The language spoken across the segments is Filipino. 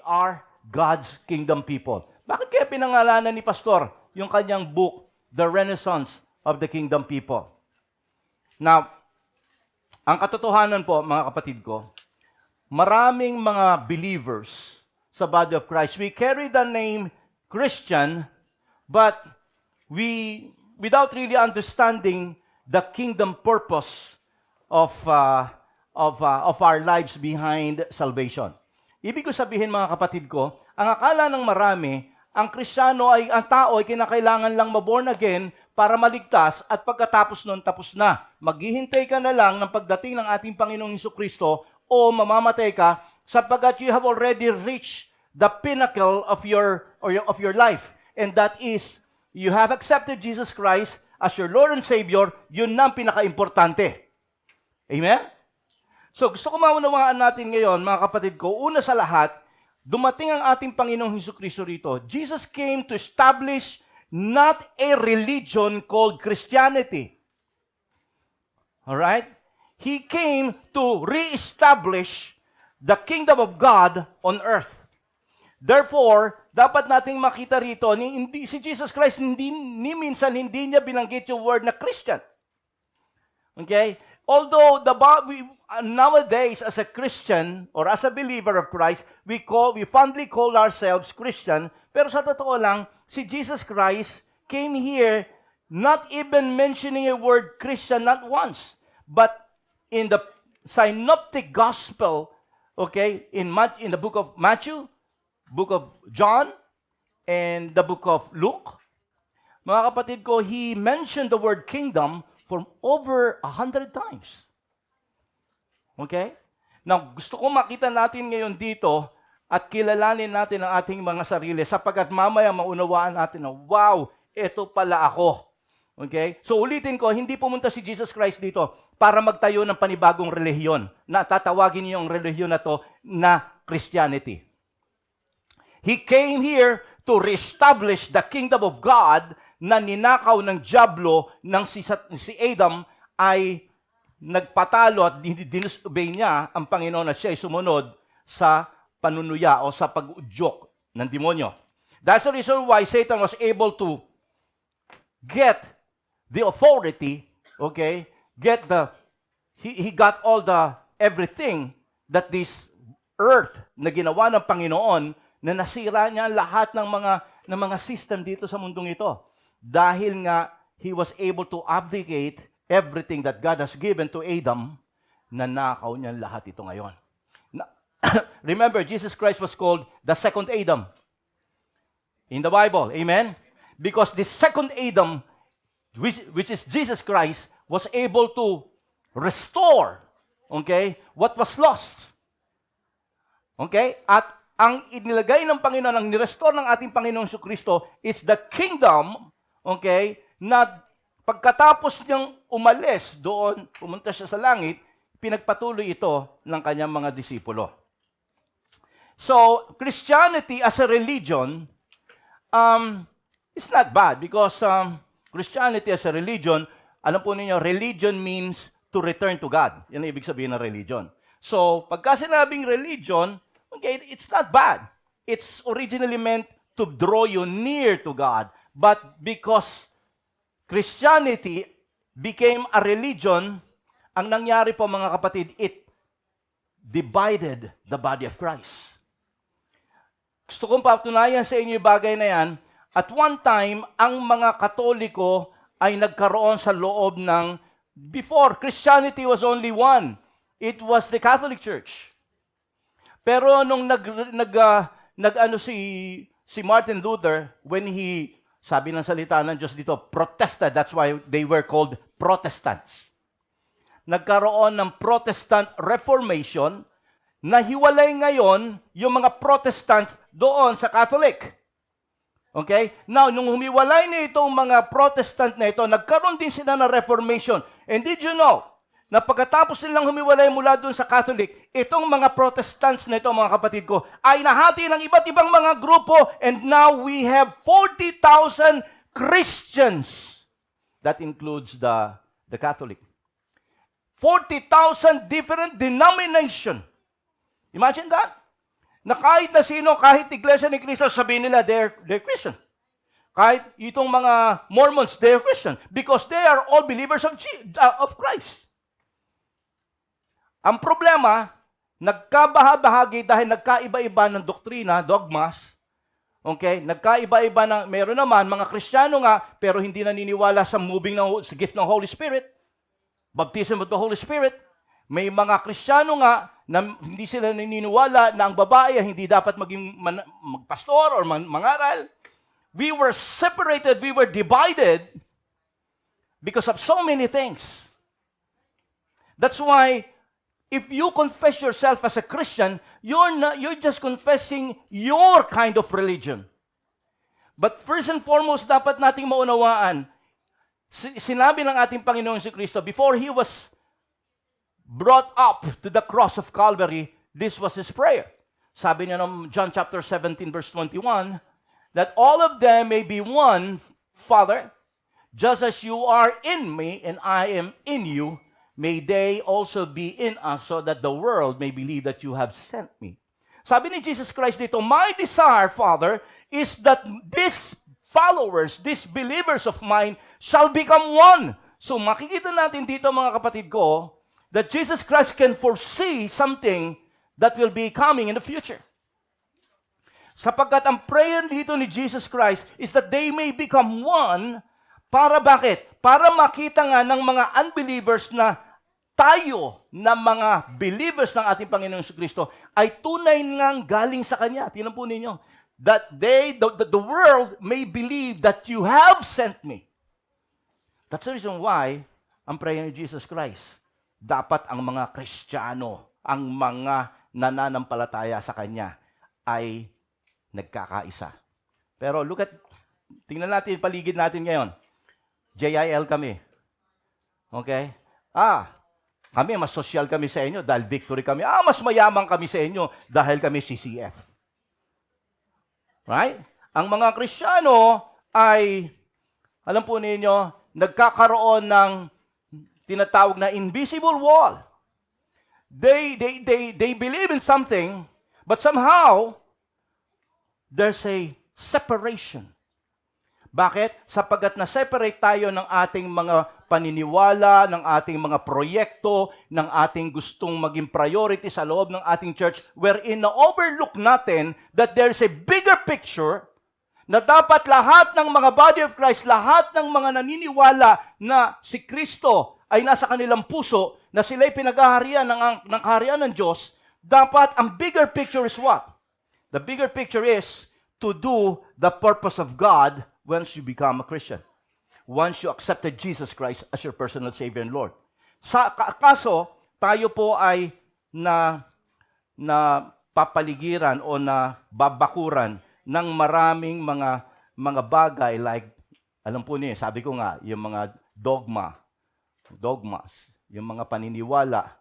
are God's kingdom people. Bakit kaya pinangalanan ni Pastor yung kanyang book, The Renaissance of the Kingdom People? Now, ang katotohanan po, mga kapatid ko, maraming mga believers sa body of Christ, we carry the name Christian, but without really understanding the kingdom purpose of our lives behind salvation. Ibig ko sabihin, mga kapatid ko, ang akala ng marami, ang Kristiyano ay, ang tao ay kinakailangan lang maborn again para maligtas at pagkatapos nun, tapos na. Maghihintay ka na lang ng pagdating ng ating Panginoong Hesukristo o mamamatay ka sapagkat you have already reached the pinnacle of your life. And that is, you have accepted Jesus Christ as your Lord and Savior, yun na ang pinaka-importante. Amen? So gusto ko maunawaan natin ngayon, mga kapatid ko, una sa lahat, dumating ang ating Panginoong Hesukristo rito. Jesus came to establish not a religion called Christianity. Alright? He came to reestablish the kingdom of God on earth. Therefore, dapat nating makita rito, si Jesus Christ ni minsan hindi niya binanggit yung word na Christian. Okay? Although nowadays as a Christian or as a believer of Christ, we fondly call ourselves Christian, pero sa totoo lang, si Jesus Christ came here not even mentioning a word Christian not once, but in the synoptic gospel, okay, in the book of Matthew, book of John, and the book of Luke, mga kapatid ko, he mentioned the word kingdom for over 100 times. Okay? Now, gusto ko makita natin ngayon dito at kilalanin natin ang ating mga sarili sapagkat mamaya maunawaan natin na, wow, ito pala ako. Okay? So ulitin ko, hindi pumunta si Jesus Christ dito para magtayo ng panibagong relihiyon na tatawagin niyo ang relihiyon na to na Christianity. He came here to reestablish the kingdom of God na ninakaw ng dyablo ng si Adam ay nagpatalo at dinusobey niya ang Panginoon at siya ay sumunod sa panunuya o sa pag-udyok ng demonyo. That's the reason why Satan was able to get the authority, okay? He got all the everything that this earth na ginawa ng Panginoon na nasira niya lahat ng mga system dito sa mundong ito. Dahil nga, he was able to abdicate everything that God has given to Adam, nanakaw niya lahat ito ngayon. Remember, Jesus Christ was called the second Adam in the Bible. Amen? Because the second Adam, which is Jesus Christ, was able to restore, okay, what was lost. Okay? At ang inilagay ng Panginoon, ang nirestore ng ating Panginoong Jesucristo is the kingdom, okay, na pagkatapos niyang umalis doon, pumunta siya sa langit, pinagpatuloy ito ng kanyang mga disipulo. So, Christianity as a religion is not bad because Christianity as a religion, alam po ninyo, religion means to return to God. Yan ang ibig sabihin ng religion. So, pagka sinabing religion, okay, it's not bad. It's originally meant to draw you near to God. But because Christianity became a religion, ang nangyari po mga kapatid, it divided the body of Christ. Gusto kong patunayan sa inyo yung bagay na yan. At one time, ang mga Katoliko ay nagkaroon sa loob ng, before, Christianity was only one. It was the Catholic Church. Pero nung si Martin Luther, when he, sabi ng salita ng Diyos dito, protested, that's why they were called Protestants. Nagkaroon ng Protestant Reformation na hiwalay ngayon yung mga Protestant doon sa Catholic. Okay? Now, nung humiwalay na itong mga Protestant na ito, nagkaroon din sila ng Reformation. And did you know, na pagkatapos nilang humiwalay mula doon sa Catholic, itong mga Protestants na ito, mga kapatid ko, ay nahati ng iba't ibang mga grupo, and now we have 40,000 Christians. That includes the Catholic. 40,000 different denominations. Imagine that. na kahit na sino, kahit iglesia ni Cristo, sabihin nila, they're Christian. Kahit itong mga Mormons, they're Christian. Because they are all believers of Christ. Ang problema, nagkabahabahagi dahil nagkaiba-iba ng doktrina, dogmas. Okay? Nagkaiba-iba ng, meron naman, mga Kristiyano nga, pero hindi naniniwala sa sa gift ng Holy Spirit. Baptism of the Holy Spirit. May mga Kristiyano nga na hindi sila naniniwala na ang babae hindi dapat maging magpastor or mangaral. We were separated, we were divided because of so many things. That's why if you confess yourself as a Christian, you're just confessing your kind of religion. But first and foremost, dapat nating maunawaan, sinabi ng ating Panginoon si Kristo, before He was brought up to the cross of Calvary, this was His prayer. Sabi niya ng John chapter 17 verse 21, that all of them may be one, Father, just as you are in me and I am in you, may they also be in us so that the world may believe that you have sent me. Sabi ni Jesus Christ dito, my desire, Father, is that these followers, these believers of mine, shall become one. So makikita natin dito mga kapatid ko, that Jesus Christ can foresee something that will be coming in the future. Sapagkat ang prayer dito ni Jesus Christ is that they may become one. Para bakit? Para makita nga ng mga unbelievers na tayo na mga believers ng ating Panginoong Kristo ay tunay ngang galing sa Kanya. Tingnan po ninyo. That the world may believe that you have sent me. That's the reason why ang prayer ni Jesus Christ, dapat ang mga Kristiyano, ang mga nananampalataya sa Kanya ay nagkakaisa. Pero tingnan natin paligid natin ngayon. JIL kami. Okay? Kami mas social kami sa inyo dahil victory kami. Mas mayamang kami sa inyo dahil kami CCF. Right? Ang mga Kristiyano ay, alam po ninyo, nagkakaroon ng tinatawag na invisible wall. They believe in something, but somehow, there's a separation. Bakit? Sapagkat na-separate tayo ng ating mga paniniwala, ng ating mga proyekto, ng ating gustong maging priority sa loob ng ating church, wherein na-overlook natin that there's a bigger picture na dapat lahat ng mga body of Christ, lahat ng mga naniniwala na si Kristo ay nasa kanilang puso, na sila'y pinag-aharian ng kaharian ng Diyos, dapat ang bigger picture is what? The bigger picture is to do the purpose of God once you become a Christian. Once you accepted Jesus Christ as your personal Savior and Lord. Kaso, tayo po ay na papaligiran o na babakuran ng maraming mga bagay like, alam po niyo, sabi ko nga, yung mga dogmas, yung mga paniniwala,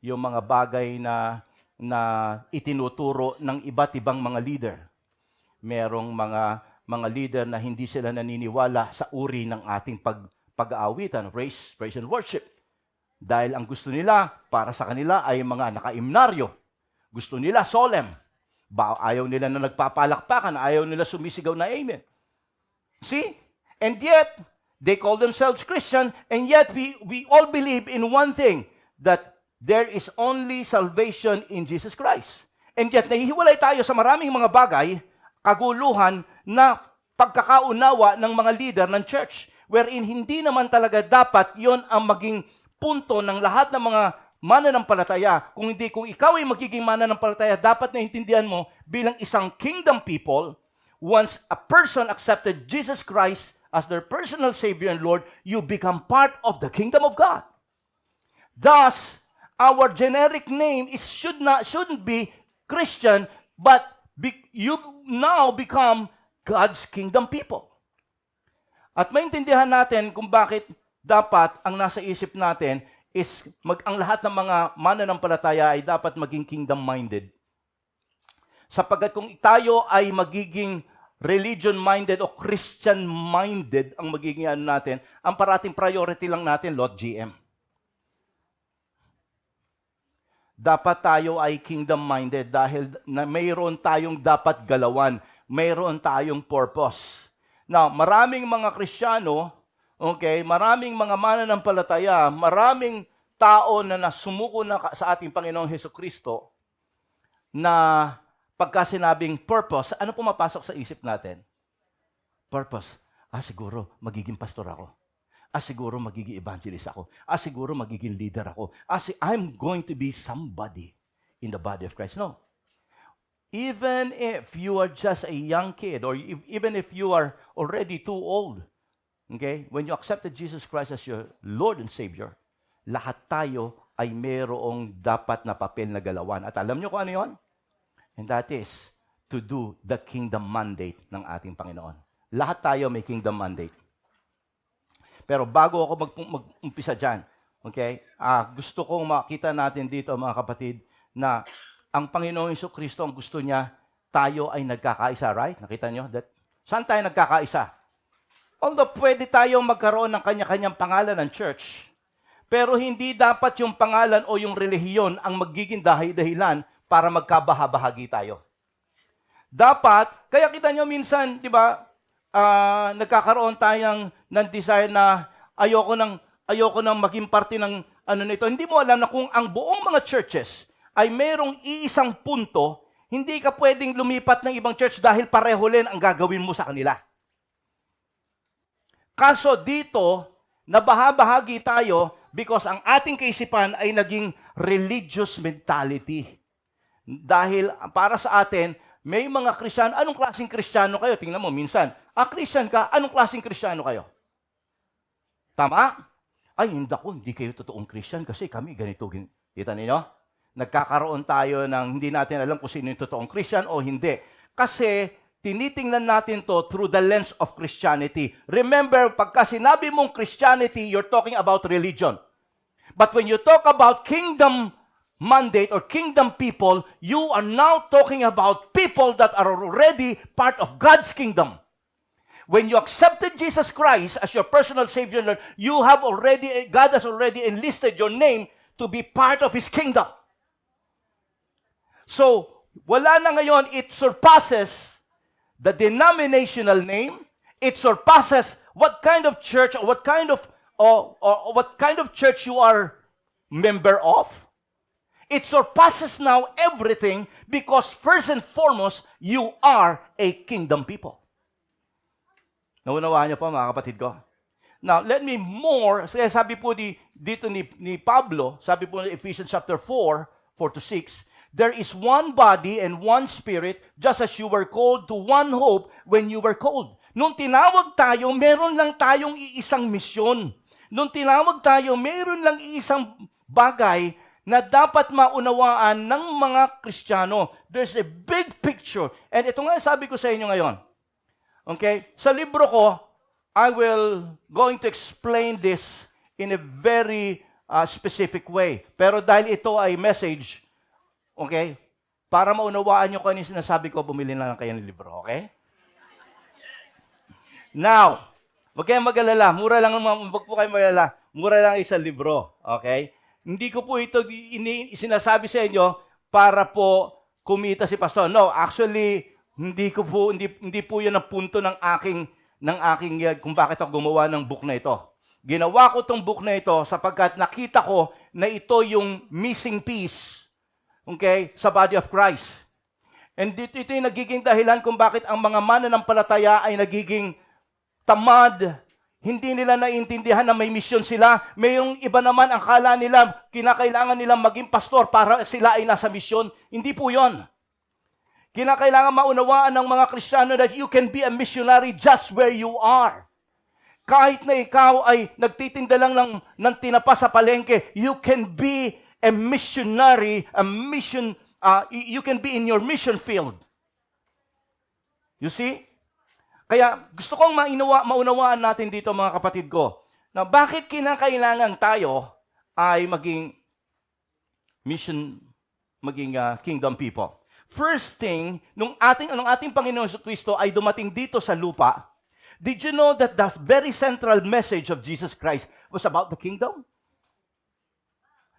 yung mga bagay na itinuturo ng iba't ibang mga leader. Merong mga leader na hindi sila naniniwala sa uri ng ating pag-aawitan, praise and worship. Dahil ang gusto nila, para sa kanila, ay mga nakaimnaryo. Gusto nila solemn. Ayaw nila na nagpapalakpakan, ayaw nila sumisigaw na amen. See? And yet, they call themselves Christian, and yet we all believe in one thing, that there is only salvation in Jesus Christ. And yet, nahihiwalay tayo sa maraming mga bagay, kaguluhan na pagkakaunawa ng mga leader ng church, wherein hindi naman talaga dapat yon ang maging punto ng lahat ng mga mananampalataya. Kung ikaw ay magiging mananampalataya, dapat naintindihan mo bilang isang kingdom people, once a person accepted Jesus Christ as their personal Savior and Lord, you become part of the kingdom of God. Thus, our generic name shouldn't be Christian, but you now become God's kingdom people. At maintindihan natin kung bakit dapat ang nasa isip natin is ang lahat ng mga mananampalataya ay dapat maging kingdom-minded. Sapagkat kung tayo ay magiging religion-minded o Christian-minded ang magiging natin, ang parating priority lang natin, Lot GM. dapat tayo ay kingdom-minded dahil mayroon tayong dapat galawan, mayroon tayong purpose. Now, maraming mga Kristiyano, okay, maraming mga mananampalataya, maraming tao na nasumuko na sa ating Panginoong Hesukristo na pagka sinabing purpose, ano pumapasok sa isip natin? Purpose. Siguro magiging pastor ako. Siguro magiging evangelist ako. Siguro magiging leader ako. I'm going to be somebody in the body of Christ. No. Even if you are just a young kid or even if you are already too old, okay, when you accepted Jesus Christ as your Lord and Savior, lahat tayo ay mayroong dapat na papel na galawan. At alam nyo kung ano yun? And that is to do the kingdom mandate ng ating Panginoon. Lahat tayo may kingdom mandate. Pero bago ako mag-umpisa dyan, okay, gusto kong makita natin dito, mga kapatid, na ang Panginoong Jesucristo, ang gusto niya, tayo ay nagkakaisa, right? Nakita nyo? Saan tayo nagkakaisa? Although pwede tayong magkaroon ng kanya-kanyang pangalan ng church, pero hindi dapat yung pangalan o yung relihiyon ang magiging dahilan para magkabahabahagi tayo. Dapat, kaya kita nyo minsan, di ba, nagkakaroon tayong ng desire na ayoko nang maging parte ng ano nito. Hindi mo alam na kung ang buong mga churches ay mayroong iisang punto, hindi ka pwedeng lumipat ng ibang church dahil pareho rin ang gagawin mo sa kanila. Kaso dito, nabahabahagi tayo because ang ating kaisipan ay naging religious mentality. Dahil para sa atin, may mga Kristiyano, anong klaseng Kristiyano kayo? Tingnan mo, minsan, Christian ka, anong klaseng Kristiyano kayo? Tama? Ay, hindi kayo totoong Christian kasi kami ganito. Kita ninyo? Nagkakaroon tayo ng hindi natin alam kung sino yung totoong Christian o hindi. Kasi tinitingnan natin to through the lens of Christianity. Remember, pagka sinabi mong Christianity, you're talking about religion. But when you talk about kingdom mandate or kingdom people, you are now talking about people that are already part of God's kingdom. When you accepted Jesus Christ as your personal Savior, Lord, God has already enlisted your name to be part of His kingdom. So, wala na ngayon, it surpasses the denominational name. It surpasses what kind of church or what kind of church you are member of. It surpasses now everything because first and foremost, you are a kingdom people. Naunawaan niyo po, mga kapatid ko? Now, let me sabi po dito ni Pablo, sabi po in Ephesians chapter 4:4-6, there is one body and one spirit, just as you were called to one hope when you were called. Nung tinawag tayo, meron lang tayong iisang misyon. Nung tinawag tayo, meron lang iisang bagay na dapat maunawaan ng mga Kristiyano. There's a big picture. And ito nga sabi ko sa inyo ngayon. Okay? Sa libro ko, I will going to explain this in a very specific way. Pero dahil ito ay message, okay, para maunawaan nyo kung ano yung sinasabi ko, bumili na lang kayo ng libro. Okay? Now, huwag kayong mag-alala. Mura lang, huwag po kayong mag-alala. Mura lang isang libro. Okay? Hindi ko po ito sinasabi sa inyo para po kumita si pastor. No, actually, hindi po 'yan ang punto ng aking kung bakit ako gumawa ng book na ito. Ginawa ko tong book na ito sapagkat nakita ko na ito yung missing piece, okay, sa body of Christ. And ito yung nagiging dahilan kung bakit ang mga mananampalataya ay nagiging tamad. Hindi nila naiintindihan na may misyon sila. Mayroong iba naman ang kala nila, kinakailangan nilang maging pastor para sila ay nasa misyon. Hindi po yon. Kinakailangan maunawaan ng mga Kristiyano that you can be a missionary just where you are. Kahit na ikaw ay nagtitinda lang ng tinapa sa palengke, you can be a missionary, you can be in your mission field. You see? Kaya gusto kong maunawaan natin dito, mga kapatid ko, na bakit kinakailangan tayo ay maging kingdom people. First thing, nung ating Panginoon Jesucristo ay dumating dito sa lupa, did you know that the very central message of Jesus Christ was about the kingdom?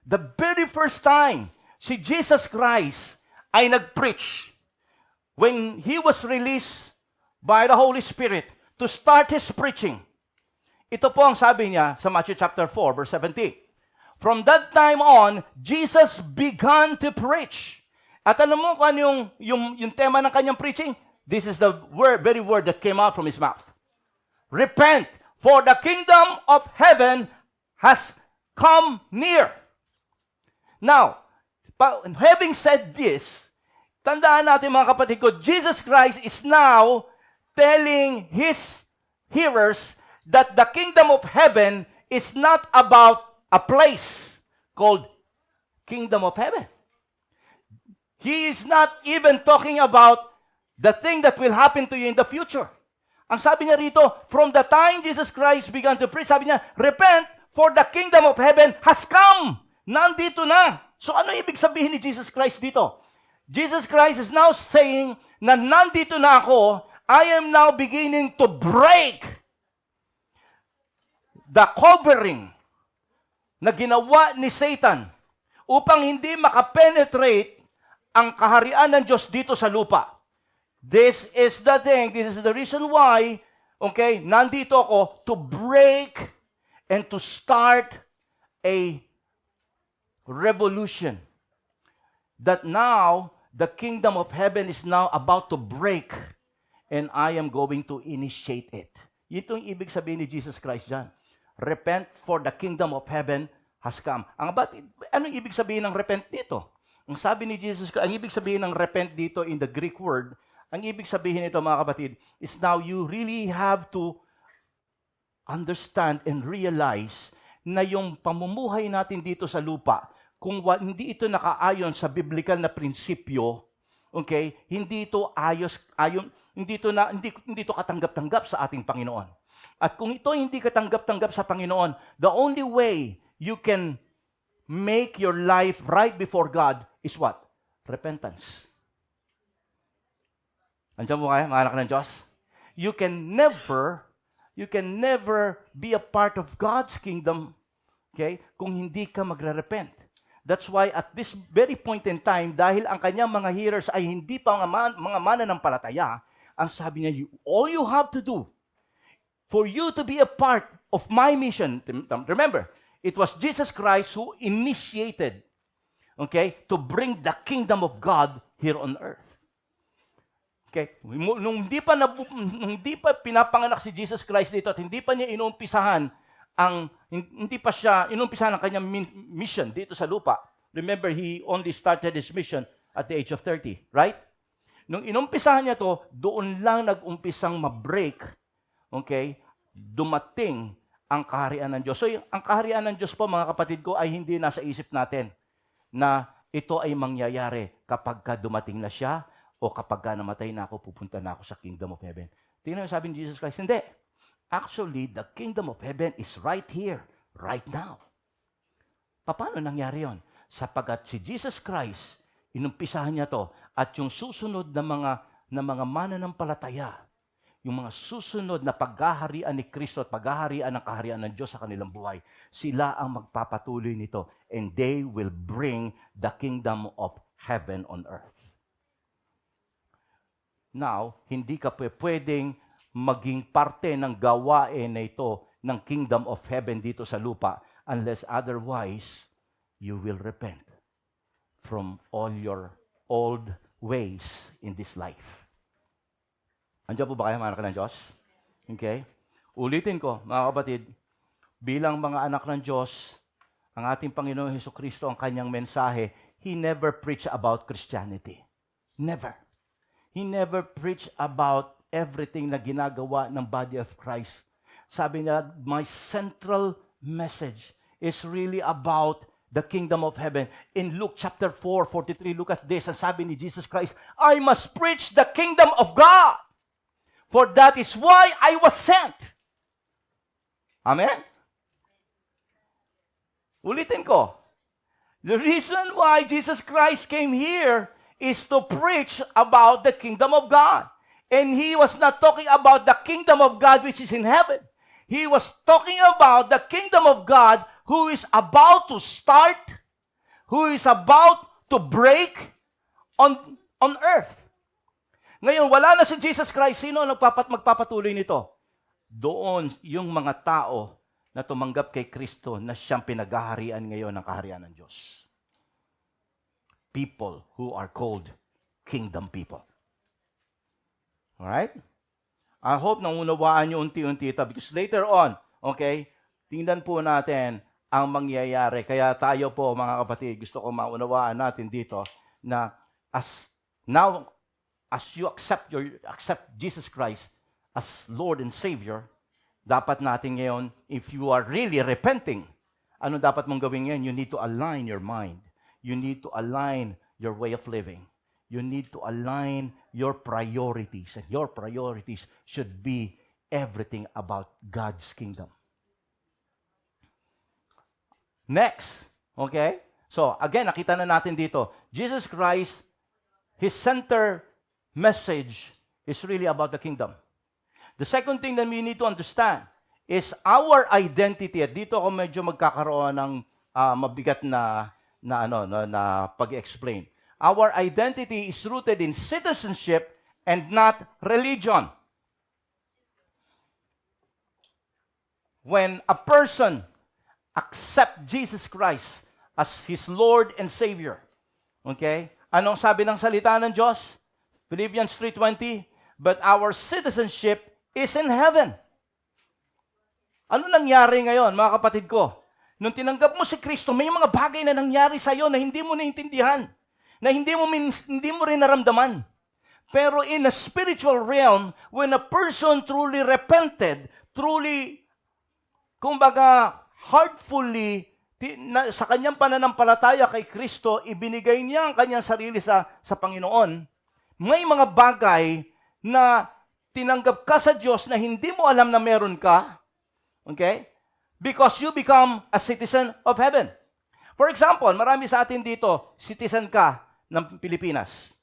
The very first time si Jesus Christ ay nag-preach when He was released by the Holy Spirit to start His preaching. Ito po ang sabi niya sa Matthew chapter 4, verse 17. From that time on, Jesus began to preach. At alam mo kung ano yung tema ng kanyang preaching? This is the very word that came out from His mouth. Repent, for the kingdom of heaven has come near. Now, having said this, tandaan natin mga kapatid ko, Jesus Christ is now telling His hearers that the kingdom of heaven is not about a place called kingdom of heaven. He is not even talking about the thing that will happen to you in the future. Ang sabi niya rito, from the time Jesus Christ began to preach, sabi niya, repent, for the kingdom of heaven has come. Nandito na. So ano ibig sabihin ni Jesus Christ dito? Jesus Christ is now saying na nandito na ako, I am now beginning to break the covering na ginawa ni Satan upang hindi makapenetrate ang kaharian ng Diyos dito sa lupa. This is the thing, this is the reason why, okay, nandito ako to break and to start a revolution. That now, the kingdom of heaven is now about to break and I am going to initiate it. Ito yung ibig sabihin ni Jesus Christ dyan. Repent, for the kingdom of heaven has come. Anong ibig sabihin ng repent dito? Ang sabi ni Jesus, ang ibig sabihin ng repent dito in the Greek word, ang ibig sabihin nito mga kapatid, is now you really have to understand and realize na yung pamumuhay natin dito sa lupa, kung hindi ito nakaayon sa biblical na prinsipyo, okay, hindi ito hindi ito katanggap-tanggap sa ating Panginoon. At kung ito hindi katanggap-tanggap sa Panginoon, the only way you can make your life right before God is what? Repentance. Andiyan mo kayo, mga anak ng Diyos? You can never be a part of God's kingdom, okay, kung hindi ka magre-repent. That's why at this very point in time, dahil ang kanyang mga hearers ay hindi pa mga mananampalataya, ang sabi niya, all you have to do for you to be a part of my mission, remember, it was Jesus Christ who initiated, okay, to bring the kingdom of God here on earth. Okay, nung hindi pa pinapanganak si Jesus Christ dito at hindi pa niya inumpisahan ang kanyang mission dito sa lupa. Remember, he only started his mission at the age of 30, right? Nung inumpisahan niya to, doon lang nag-umpisang ma-break, okay, dumating ang kaharian ng Diyos. So, ang kaharian ng Diyos po, mga kapatid ko, ay hindi nasa isip natin na ito ay mangyayari kapag ka dumating na siya o kapag ka namatay na ako, pupunta na ako sa kingdom of heaven. Tingnan mo sabi ni Jesus Christ, hindi. Actually, the kingdom of heaven is right here, right now. Paano nangyari yon? Sapagat si Jesus Christ, inumpisahan niya to, at yung susunod na mga mananampalataya, yung mga susunod na paghaharian ni Kristo at paghaharian ng kaharian ng Diyos sa kanilang buhay, sila ang magpapatuloy nito and they will bring the kingdom of heaven on earth. Now, hindi ka pwedeng maging parte ng gawain na ito ng kingdom of heaven dito sa lupa unless otherwise you will repent from all your old ways in this life. Andiyan po ba kayo, mga anak ng Diyos? Okay? Ulitin ko, mga kapatid, bilang mga anak ng Diyos, ang ating Panginoong Hesukristo, ang kanyang mensahe, He never preached about Christianity. Never. He never preached about everything na ginagawa ng body of Christ. Sabi niya, my central message is really about the kingdom of heaven. In Luke chapter 4:43, look at this. Ang sabi ni Jesus Christ, I must preach the kingdom of God. For that is why I was sent. Amen? Ulitin ko. The reason why Jesus Christ came here is to preach about the kingdom of God. And He was not talking about the kingdom of God which is in heaven. He was talking about the kingdom of God who is about to start, who is about to break on earth. Ngayon, wala na si Jesus Christ. Sino ang magpapatuloy nito? Doon yung mga tao na tumanggap kay Kristo na siyang pinaghaharian ngayon ng kaharian ng Diyos. People who are called kingdom people. Alright? I hope na unawaan nyo unti-unti ito because later on, okay, tingnan po natin ang mangyayari. Kaya tayo po, mga kapatid, gusto ko maunawaan natin dito na as you accept Jesus Christ as Lord and Savior, dapat natin ngayon, if you are really repenting, ano dapat mong gawin ngayon? You need to align your mind. You need to align your way of living. You need to align your priorities. And your priorities should be everything about God's kingdom. Next, okay? So, again, nakita na natin dito, Jesus Christ, His center message is really about the kingdom. The second thing that we need to understand is our identity. At dito ako medyo magkakaroon ng mabigat na pag-explain. Our identity is rooted in citizenship and not religion. When a person accepts Jesus Christ as his Lord and Savior, okay? Anong sabi ng salita ng Diyos? Philippians 3:20, but our citizenship is in heaven. Ano nangyari ngayon, mga kapatid ko? Nung tinanggap mo si Kristo, may mga bagay na nangyari sa iyo na hindi mo naintindihan, na hindi mo rin naramdaman. Pero in a spiritual realm, when a person truly repented, truly, kumbaga, heartfully, sa kanyang pananampalataya kay Kristo, ibinigay niya ang kanyang sarili sa Panginoon, may mga bagay na tinanggap ka sa Diyos na hindi mo alam na meron ka, okay? Because you become a citizen of heaven. For example, marami sa atin dito, citizen ka ng Pilipinas.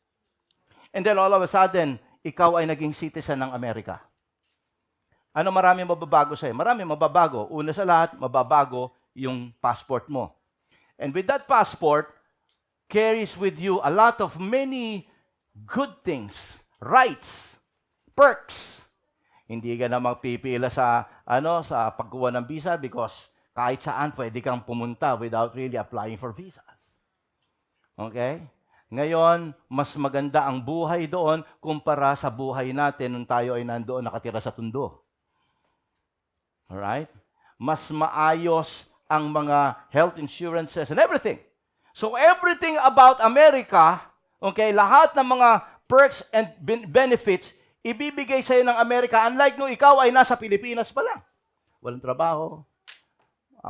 And then all of a sudden, ikaw ay naging citizen ng Amerika. Ano marami mababago sa'yo? Marami mababago. Una sa lahat, mababago yung passport mo. And with that passport, carries with you a lot of many good things, rights, perks. Hindi ka na magpipila sa pagkuha ng visa because kahit saan pwede kang pumunta without really applying for visas. Okay? Ngayon, mas maganda ang buhay doon kumpara sa buhay natin nung tayo ay nandoon nakatira sa tundo. Alright? Mas maayos ang mga health insurances and everything. So everything about America, okay, lahat ng mga perks and benefits, ibibigay sa'yo ng Amerika, unlike nung ikaw ay nasa Pilipinas pa lang. Walang trabaho.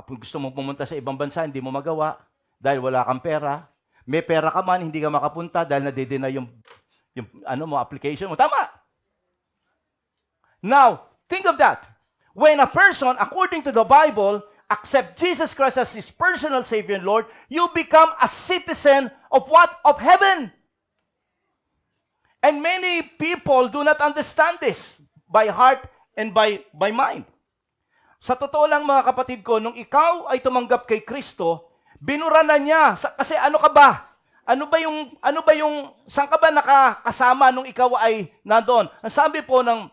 Kung gusto mong pumunta sa ibang bansa, hindi mo magawa dahil wala kang pera. May pera ka man, hindi ka makapunta dahil nadidena yung application mo. Tama! Now, think of that. When a person, according to the Bible, accept Jesus Christ as his personal Savior and Lord, you become a citizen of what? Of heaven. And many people do not understand this by heart and by mind. Sa totoo lang mga kapatid ko, nung ikaw ay tumanggap kay Kristo, binura na niya. Kasi ano ka ba? Saan ka ba nakakasama nung ikaw ay nandoon? Ang sabi po ng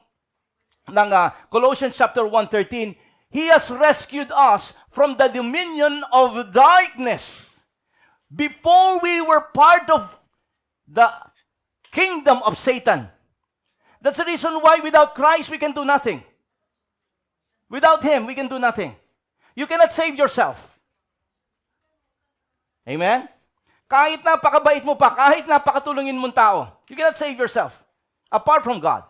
Colossians chapter 1:13, He has rescued us from the dominion of darkness. Before we were part of the kingdom of Satan. That's the reason why without Christ we can do nothing. Without Him, we can do nothing. You cannot save yourself. Amen? Kahit napakabait mo pa, kahit napakatulungin mong tao, you cannot save yourself apart from God.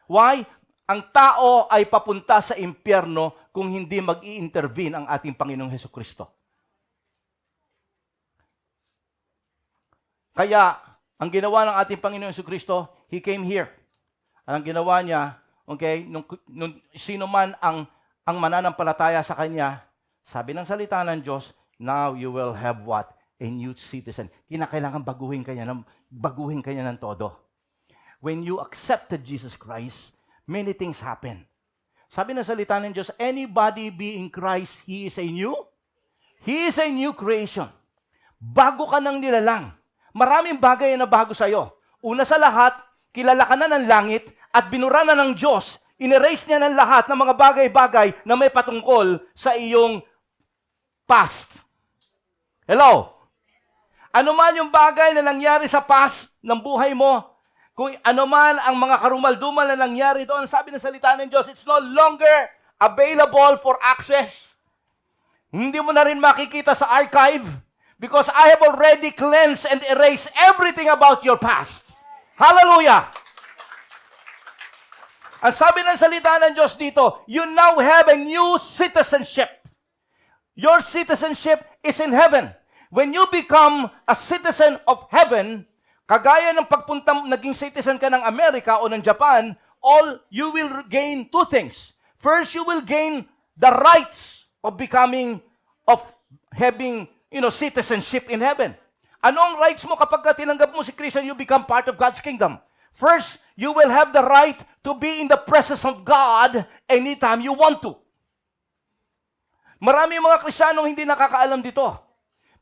Why? Ang tao ay papunta sa impyerno kung hindi mag-i-intervene ang ating Panginoong Hesukristo. Kaya, ang ginawa ng ating Panginoong Hesukristo, He came here. Ang ginawa niya, okay, nung sino man ang mananampalataya sa Kanya, sabi ng salita ng Diyos, now you will have what? A new citizen. Kinakailangan baguhin kanya ng todo. When you accepted Jesus Christ, many things happen. Sabi ng salita ng Diyos, anybody be in Christ, he is a new creation. bago ka ng nilalang. Maraming bagay na bago sa'yo. Una sa lahat, kilala ka na ng langit at binura na ng Diyos. In-erase niya ng lahat ng mga bagay-bagay na may patungkol sa iyong past. Hello? Ano man yung bagay na nangyari sa past ng buhay mo, kung ano man ang mga karumaldumal na nangyari doon, sabi ng salita ng Diyos, it's no longer available for access. Hindi mo na rin makikita sa archive because I have already cleansed and erased everything about your past. Hallelujah! Ang sabi ng salita ng Diyos dito, you now have a new citizenship. Your citizenship is in heaven. When you become a citizen of heaven, kagaya ng pagpunta, naging citizen ka ng Amerika o ng Japan, all you will gain two things. First, you will gain the rights of having, citizenship in heaven. Ano ang rights mo kapag tinanggap mo si Kristo and you become part of God's kingdom? First, you will have the right to be in the presence of God anytime you want to. Marami mga Kristiyanong hindi nakakaalam dito.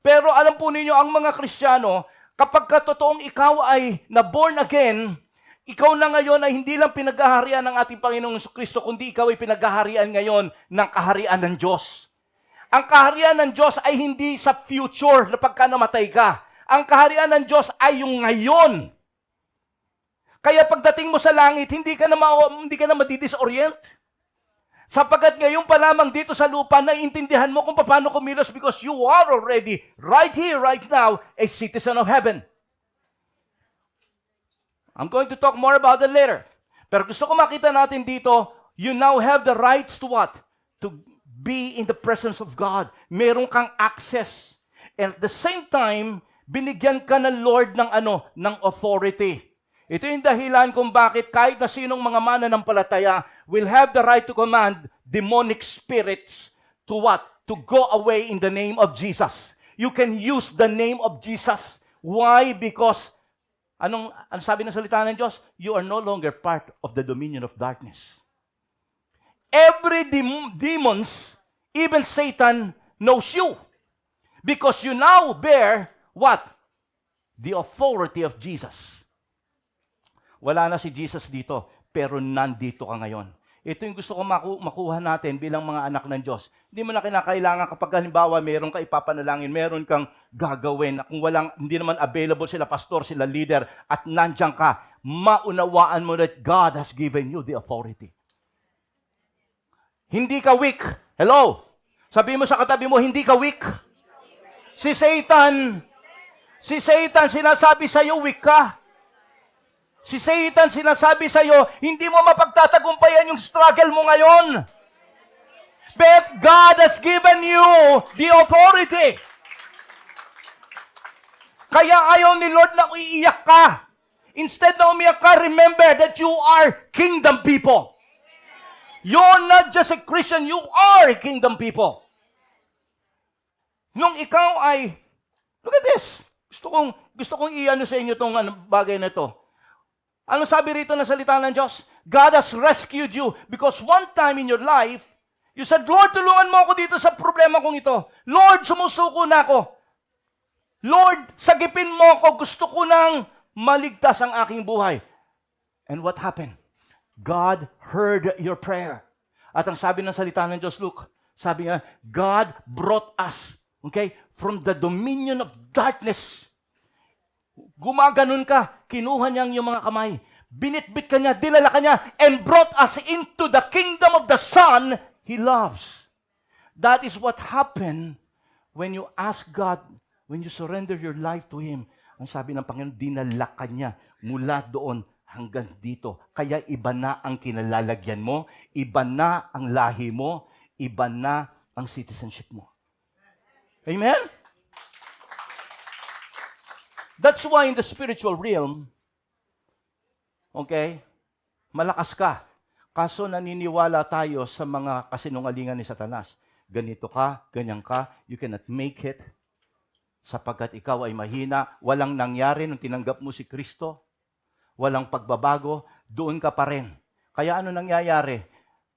Pero alam po ninyo, ang mga Kristiyano, kapag totoong ikaw ay na-born again, ikaw na ngayon ay hindi lang pinaghaharian ng ating Panginoong Kristo, kundi ikaw ay pinaghaharian ngayon ng kaharian ng Diyos. Ang kaharian ng Diyos ay hindi sa future na pagka namatay ka. Ang kaharian ng Diyos ay yung ngayon. Kaya pagdating mo sa langit, hindi ka na madidisorient. Sapagkat ngayon pa lamang dito sa lupa, naiintindihan mo kung paano kumilos because you are already, right here, right now, a citizen of heaven. I'm going to talk more about that later. Pero gusto ko makita natin dito, you now have the rights to what? To be in the presence of God. Meron kang access. And at the same time, binigyan ka ng Lord ng authority. Ito yung dahilan kung bakit kahit na sinong mga mananampalataya will have the right to command demonic spirits to what? To go away in the name of Jesus. You can use the name of Jesus. Why? Because, anong sabi ng salita ng Diyos? You are no longer part of the dominion of darkness. Every demons, even Satan, knows you. Because you now bear what? The authority of Jesus. Wala na si Jesus dito, pero nandito ka ngayon. Ito yung gusto ko makuha natin bilang mga anak ng Diyos. Hindi mo na kinakailangan kapag halimbawa meron ka ipapanalangin, meron kang gagawin, kung hindi naman available sila pastor, sila leader, at nandiyan ka, maunawaan mo that God has given you the authority. Hindi ka weak. Hello? Sabi mo sa katabi mo, hindi ka weak. Si Satan, sinasabi sa iyo, weak ka. Si Satan sinasabi sa iyo, hindi mo mapagtatagumpayan yung struggle mo ngayon. But God has given you the authority. Kaya ayaw ni Lord na iiyak ka. Instead na umiyak ka, remember that you are kingdom people. You're not just a Christian, you are kingdom people. Nung ikaw ay, look at this. Gusto kong i-ano sa inyo itong bagay na ito. Ano sabi rito na salita ng Diyos? God has rescued you because one time in your life, you said, Lord, tulungan mo ako dito sa problema kong ito. Lord, sumusuko na ako. Lord, sagipin mo ako. Gusto ko nang maligtas ang aking buhay. And what happened? God heard your prayer. At ang sabi ng salita ng Diyos, look, sabi nga, God brought us, from the dominion of darkness. Gumaganon ka, kinuha niya yung mga kamay, binitbit ka niya, dinala ka niya, and brought us into the kingdom of the Son He loves. That is what happened when you ask God, when you surrender your life to Him. Ang sabi ng Panginoon, dinala ka niya mula doon hanggang dito. Kaya iba na ang kinalalagyan mo, iba na ang lahi mo, iba na ang citizenship mo. Amen? That's why in the spiritual realm, malakas ka. Kaso naniniwala tayo sa mga kasinungalingan ni Satanas. Ganito ka, ganyan ka, you cannot make it sapagkat ikaw ay mahina. Walang nangyari nung tinanggap mo si Kristo. Walang pagbabago, doon ka pa rin. Kaya ano nangyayari?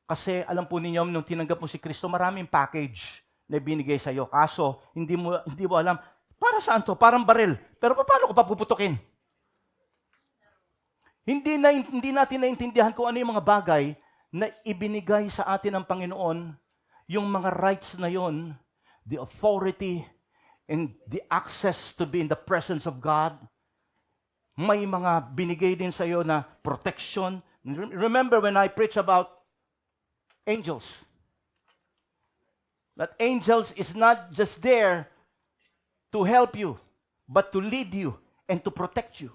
Kasi alam po ninyo, nung tinanggap mo si Kristo, maraming package na binigay sa iyo. Kaso, hindi mo alam, Para saan to? Parang baril. Pero paano ko papuputukin? Hindi natin naintindihan kung ano yung mga bagay na ibinigay sa atin ng Panginoon, yung mga rights na yon, the authority and the access to be in the presence of God. May mga binigay din sa iyo na protection. Remember when I preach about angels? That angels is not just there to help you, but to lead you and to protect you.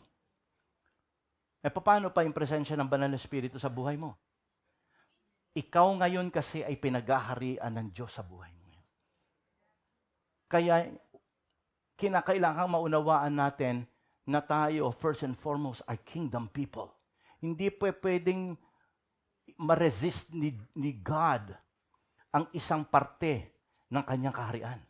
Paano pa yung presensya ng Banal na Espiritu sa buhay mo? Ikaw ngayon kasi ay pinaghaharian ng Diyos sa buhay mo. Kaya, kinakailangang maunawaan natin na tayo, first and foremost, are kingdom people. Hindi pwedeng ma-resist ni God ang isang parte ng kanyang kaharian.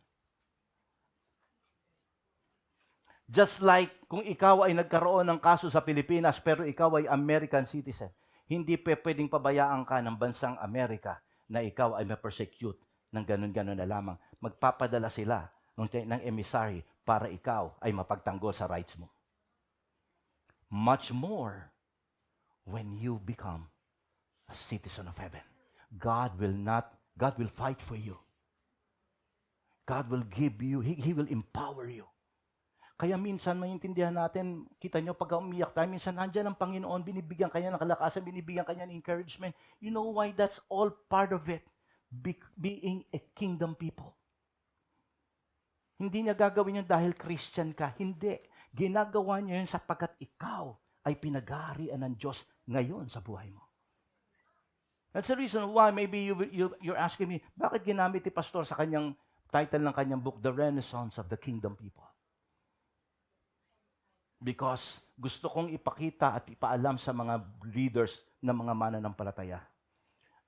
Just like kung ikaw ay nagkaroon ng kaso sa Pilipinas pero ikaw ay American citizen, hindi pwedeng pabayaan ka ng bansang Amerika na ikaw ay ma-persecute ng ganun-ganun na lamang. Magpapadala sila ng emissary para ikaw ay mapagtanggol sa rights mo. Much more when you become a citizen of heaven. God will fight for you. God will give you, He will empower you. Kaya minsan maintindihan natin, kita nyo, pag umiyak tayo, minsan nandiyan ang Panginoon, binibigyan kanya ng kalakasan, binibigyan kanya ng encouragement. You know why? That's all part of it. Being a kingdom people. Hindi niya gagawin yan dahil Christian ka. Hindi. Ginagawa niya yan sapagkat ikaw ay pinaghaharian ng Diyos ngayon sa buhay mo. That's the reason why maybe you're asking me, bakit ginamit ni Pastor sa kanyang title ng kanyang book, The Renaissance of the Kingdom People? Because gusto kong ipakita at ipaalam sa mga leaders ng mga mananampalataya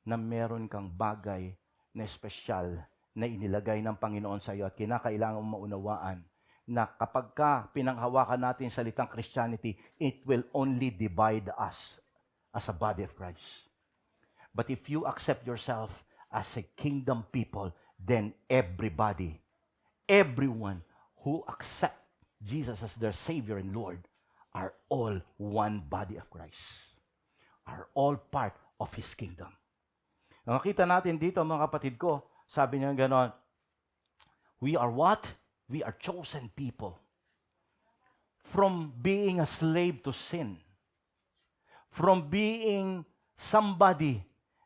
na meron kang bagay na espesyal na inilagay ng Panginoon sa iyo at kinakailangan maunawaan na kapag ka pinanghawakan natin salitang Christianity, it will only divide us as a body of Christ. But if you accept yourself as a kingdom people, then everybody, everyone who accepts Jesus as their Savior and Lord are all one body of Christ. Are all part of His kingdom. Nakita natin dito, mga kapatid ko, sabi niya gano'n, we are what? We are chosen people. From being a slave to sin. From being somebody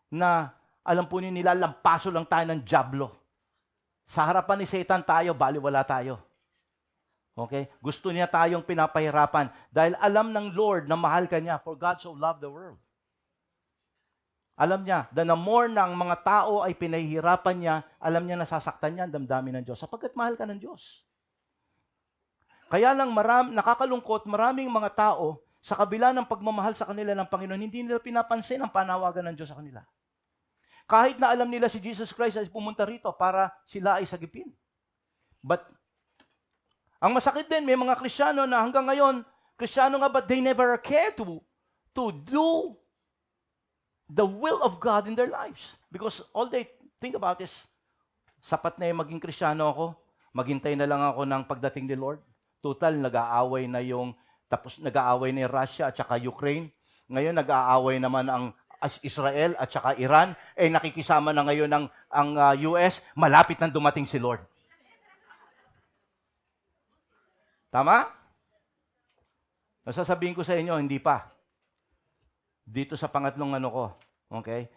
na, alam po niyo, nilalampaso lang tayo ng dyablo. Sa harapan ni Satan tayo, baliwala tayo. Okay? Gusto niya tayong pinapahirapan dahil alam ng Lord na mahal ka niya, for God so loved the world. Alam niya, na more ng mga tao ay pinahihirapan niya, alam niya nasasaktan niya ang damdamin ng Diyos sapagkat mahal ka ng Diyos. Kaya lang nakakalungkot, maraming mga tao sa kabila ng pagmamahal sa kanila ng Panginoon, hindi nila pinapansin ang panawagan ng Diyos sa kanila. Kahit na alam nila si Jesus Christ ay pumunta rito para sila ay sagipin. But ang masakit din, may mga Kristiyano na hanggang ngayon, Kristiyano nga, but they never care to do the will of God in their lives. Because all they think about is, sapat na yung maging Kristiyano ako, maghintay na lang ako ng pagdating ni Lord. Total, nag-aaway na yung Russia at saka Ukraine. Ngayon, nag-aaway naman ang Israel at saka Iran. Nakikisama na ngayon ang US, malapit nang dumating si Lord. Tama? Nasasabihin ko sa inyo, hindi pa. Dito sa pangatlong okay?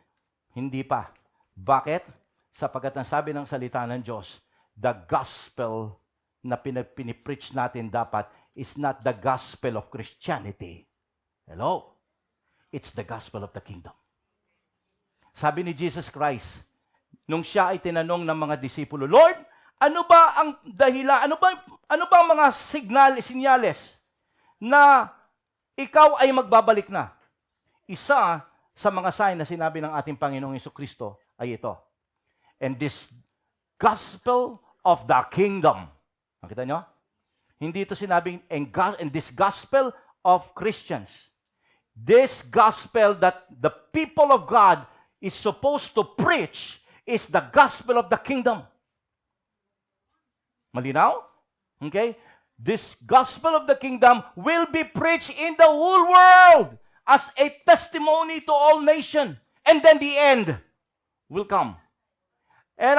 Hindi pa. Bakit? Sapagkat ang sabi ng salita ng Diyos, the gospel na pinipreach natin dapat is not the gospel of Christianity. Hello? It's the gospel of the kingdom. Sabi ni Jesus Christ, nung siya ay tinanong ng mga disipulo, Lord, ano ba ang dahilan, ano ba ang mga sinyales na ikaw ay magbabalik na? Isa sa mga sign na sinabi ng ating Panginoong Jesucristo ay ito. And this gospel of the kingdom. Nakita nyo? Hindi ito sinabing, and this gospel of Christians. This gospel that the people of God is supposed to preach is the gospel of the kingdom. Malinaw? Okay? This gospel of the kingdom will be preached in the whole world as a testimony to all nations. And then the end will come. And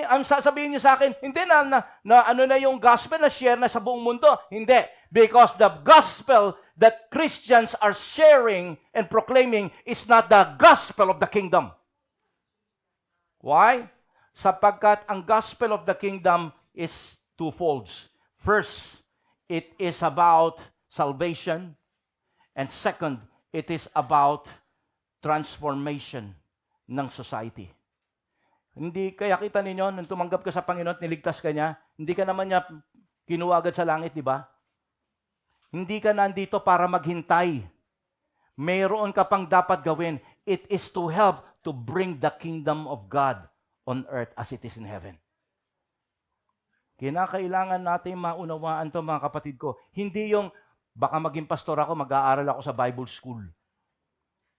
ang sasabihin niyo sa akin, hindi na ano na yung gospel na share na sa buong mundo. Hindi. Because the gospel that Christians are sharing and proclaiming is not the gospel of the kingdom. Why? Sapagkat ang gospel of the kingdom is twofold. First, it is about salvation. And second, it is about transformation ng society. Hindi, kaya kita ninyo, nung tumanggap ka sa Panginoon at niligtas ka niya, hindi ka naman niya kinuha agad sa langit, di ba? Hindi ka nandito para maghintay. Mayroon ka pang dapat gawin. It is to help to bring the kingdom of God on earth as it is in heaven. Kinakailangan natin maunawaan to, mga kapatid ko. Hindi yung, baka maging pastor ako, mag-aaral ako sa Bible school.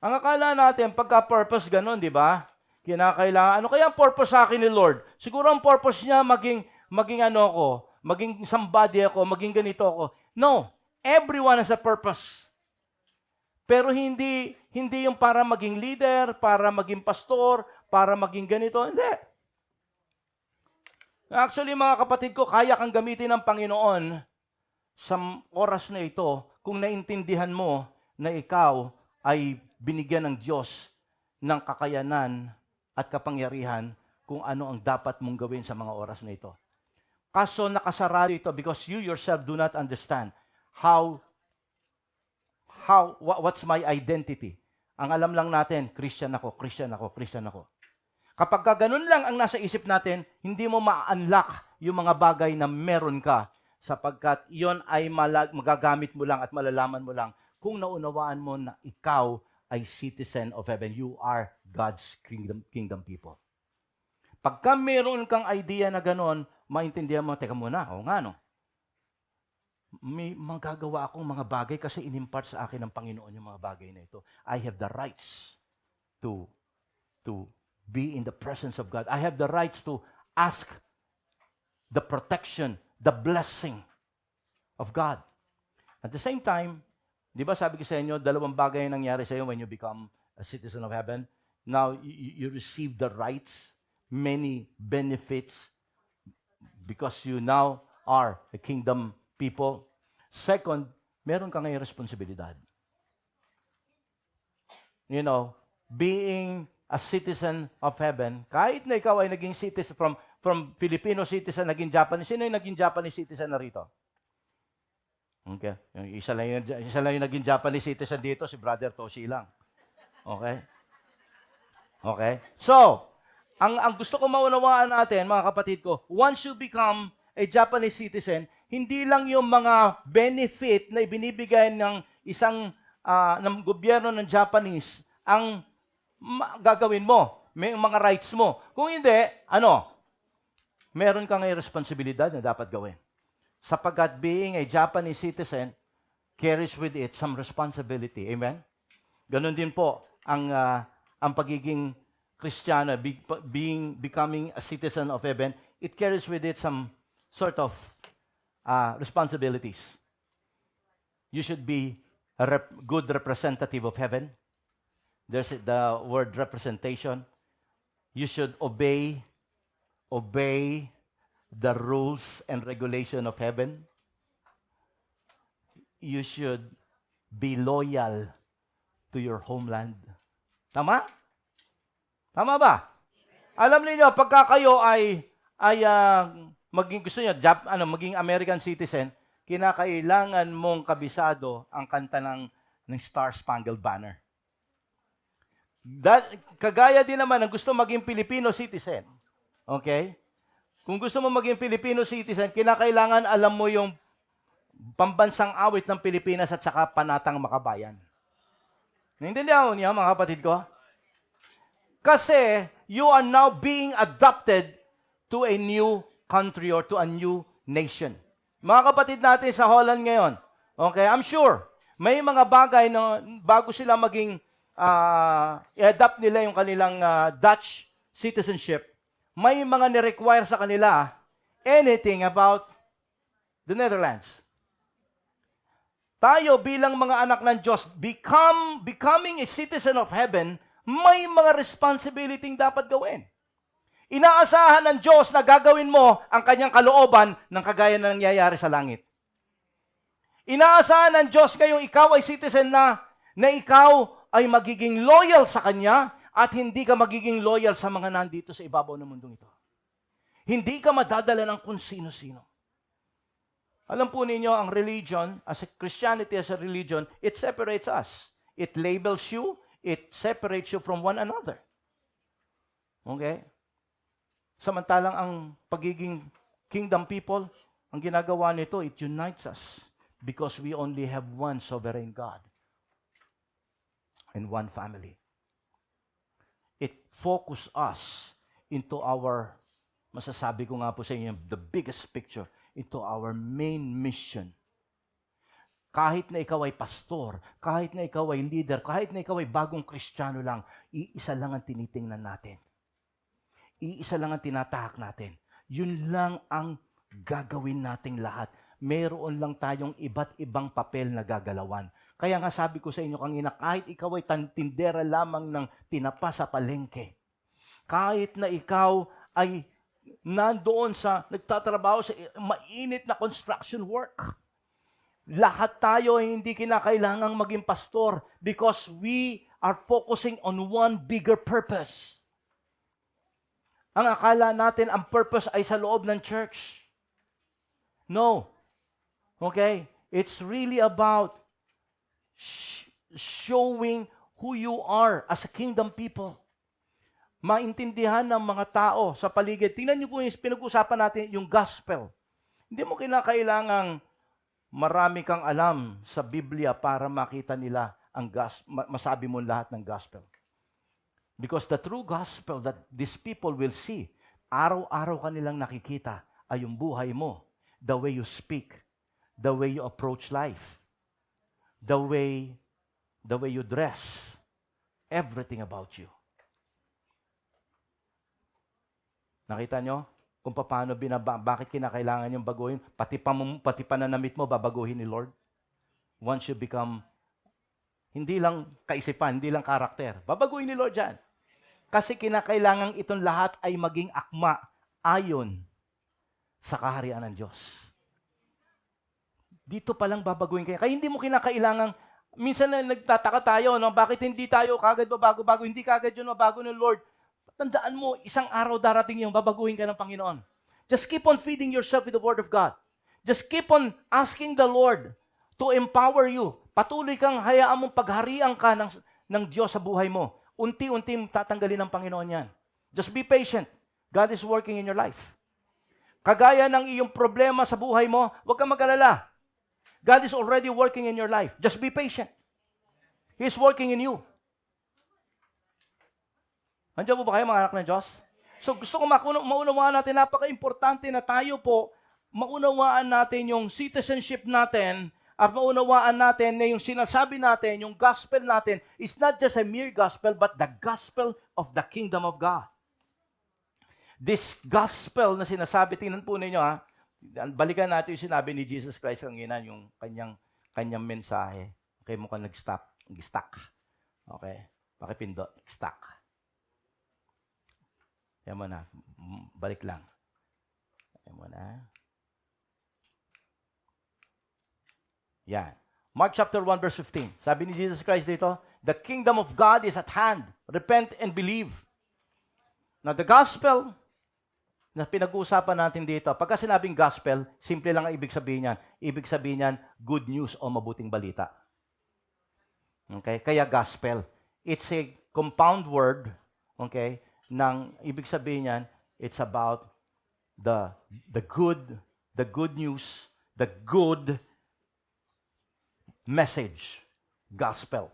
Ang akala natin, pagka-purpose ganun, di ba? Kinakailangan, ano kaya ang purpose sa akin ni Lord? Siguro ang purpose niya, maging ano ako, maging somebody ako, maging ganito ako. No, everyone has a purpose. Pero hindi yung para maging leader, para maging pastor, para maging ganito. Hindi. Actually, mga kapatid ko, kaya kang gamitin ng Panginoon sa oras na ito kung naintindihan mo na ikaw ay binigyan ng Diyos ng kakayanan at kapangyarihan kung ano ang dapat mong gawin sa mga oras na ito. Kaso nakasarado ito because you yourself do not understand what's my identity. Ang alam lang natin, Christian ako, Christian ako, Christian ako. Kapag ganun lang ang nasa isip natin, hindi mo ma-unlock yung mga bagay na meron ka sapagkat yon ay magagamit mo lang at malalaman mo lang kung naunawaan mo na ikaw ay citizen of heaven. You are God's kingdom people. Pagka meron kang idea na gano'n, maintindihan mo, teka muna, o nga no, may magagawa akong mga bagay kasi inimpart sa akin ng Panginoon yung mga bagay na ito. I have the rights to be in the presence of God. I have the rights to ask the protection, the blessing of God. At the same time, di ba sabi ko sa inyo, dalawang bagay ang nangyari sa iyo when you become a citizen of heaven. Now, you receive the rights, many benefits, because you now are a kingdom people. Second, meron ka ngayong responsibilidad. You know, being a citizen of heaven, kahit na ikaw ay naging citizen from Filipino citizen, naging Japanese, sino yung naging Japanese citizen na rito? Okay. Yung isa lang yung naging Japanese citizen dito, si Brother Toshi lang. Okay? Okay? So, ang gusto ko maunawaan natin, mga kapatid ko, once you become a Japanese citizen, hindi lang yung mga benefit na ibinibigay ng isang ng gobyerno ng Japanese ang gagawin mo, may mga rights mo. Kung hindi, meron kang responsibilidad na dapat gawin. Sapagkat being a Japanese citizen carries with it some responsibility. Amen? Ganon din po ang pagiging Kristiyano, becoming a citizen of heaven, it carries with it some sort of responsibilities. You should be a good representative of heaven. There's the word representation. You should obey the rules and regulation of heaven. You should be loyal to your homeland. Tama? Tama ba? Alam niyo, pagka kayo ay maging gusto niyo maging American citizen, kinakailangan mong kabisado ang kanta ng Star Spangled Banner. Kagaya din naman ang gusto maging Filipino citizen. Okay? Kung gusto mo maging Filipino citizen, kinakailangan alam mo yung pambansang awit ng Pilipinas at saka panatang makabayan. Naintindihan niyo, mga kapatid ko? Kasi you are now being adopted to a new country or to a new nation. Mga kapatid natin sa Holland ngayon, okay, I'm sure, may mga bagay na bago sila maging i-adapt nila yung kanilang Dutch citizenship, may mga ni-require sa kanila anything about The Netherlands. Tayo bilang mga anak ng Diyos, becoming a citizen of heaven, may mga responsibility dapat gawin. Inaasahan ng Diyos na gagawin mo ang kanyang kalooban ng kagaya na nangyayari sa langit. Inaasahan ng Diyos ngayong ikaw ay citizen na ikaw ay magiging loyal sa Kanya at hindi ka magiging loyal sa mga nandito sa ibabaw ng mundong ito. Hindi ka madadala ng kung sino-sino. Alam po ninyo, ang religion, as a Christianity as a religion, it separates us. It labels you, it separates you from one another. Okay? Samantalang ang pagiging kingdom people, ang ginagawa nito, it unites us because we only have one sovereign God and one family. It focus us into our, masasabi ko nga po sa inyo, the biggest picture, into our main mission. Kahit na ikaw ay pastor, kahit na ikaw ay leader, kahit na ikaw ay bagong Kristiyano lang, iisa lang ang tinitingnan natin. Iisa lang ang tinatahak natin. Yun lang ang gagawin nating lahat. Meron lang tayong iba't ibang papel na gagalawan. Kaya nga sabi ko sa inyo kanina, kahit ikaw ay tindera lamang ng tinapa sa palengke, kahit na ikaw ay nandoon sa, nagtatrabaho sa mainit na construction work, lahat tayo ay hindi kinakailangang maging pastor because we are focusing on one bigger purpose. Ang akala natin, ang purpose ay sa loob ng church. No. Okay? It's really about showing who you are as a kingdom people. Maintindihan ng mga tao sa paligid. Tingnan niyo po yung pinag-usapan natin, yung gospel. Hindi mo kinakailangang marami kang alam sa Biblia para makita nila ang masabi mo lahat ng gospel. Because the true gospel that these people will see, araw-araw kanilang nakikita ay yung buhay mo, the way you speak, the way you approach life, the way you dress, everything about you. Nakita nyo kung paano bakit kinakailangan yung baguhin? Pati pananamit mo, babaguhin ni Lord. Once you become, hindi lang kaisipan, hindi lang karakter. Babaguhin ni Lord yan. Kasi kinakailangan itong lahat ay maging akma ayon sa kaharian ng Diyos. Dito palang babaguhin kayo. Kaya hindi mo kinakailangan, minsan na nagtataka tayo, no? Bakit hindi tayo kagad babago-bago? Hindi kagad yun mabago ng Lord. Tandaan mo, isang araw darating yung babaguhin ka ng Panginoon. Just keep on feeding yourself with the Word of God. Just keep on asking the Lord to empower you. Patuloy kang hayaan mong pagharian ka ng Diyos sa buhay mo. Unti-unti tatanggalin ng Panginoon yan. Just be patient. God is working in your life. Kagaya ng iyong problema sa buhay mo, huwag kang mag-alala. God is already working in your life. Just be patient. He is working in you. Andiyan po ba kayo mga anak ng Diyos? So gusto ko maunawaan natin, napaka-importante na tayo po, maunawaan natin yung citizenship natin at maunawaan natin na yung sinasabi natin, yung gospel natin, is not just a mere gospel, but the gospel of the kingdom of God. This gospel na sinasabi, tingnan po ninyo ha, balikan natin yung sinabi ni Jesus Christ kanina, yung kanyang mensahe. Okay, mukhang nag-stuck. Okay, pakipindot, stuck. Yan mo na, balik lang. Yan mo na. Yan. Mark chapter 1 verse 15. Sabi ni Jesus Christ dito, the kingdom of God is at hand. Repent and believe. Now the gospel na pinag-uusapan natin dito, pagka sinabing gospel, simple lang ang ibig sabihin niyan. Ibig sabihin niyan, good news o mabuting balita. Okay? Kaya gospel. It's a compound word, okay, ng ibig sabihin niyan, it's about the good news, the good message, gospel.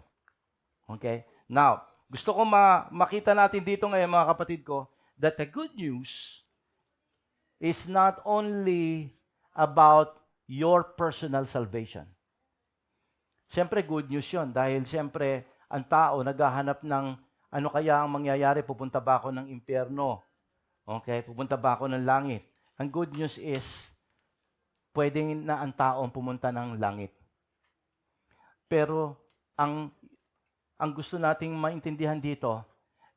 Okay? Now, gusto ko makita natin dito ngayon mga kapatid ko, that the good news is not only about your personal salvation. Siyempre, good news yun dahil siyempre, ang tao naghahanap ng ano kaya ang mangyayari, pupunta ba ako ng impyerno? Okay, pupunta ba ako ng langit? Ang good news is, pwede na ang taong pumunta ng langit. Pero ang gusto nating maintindihan dito,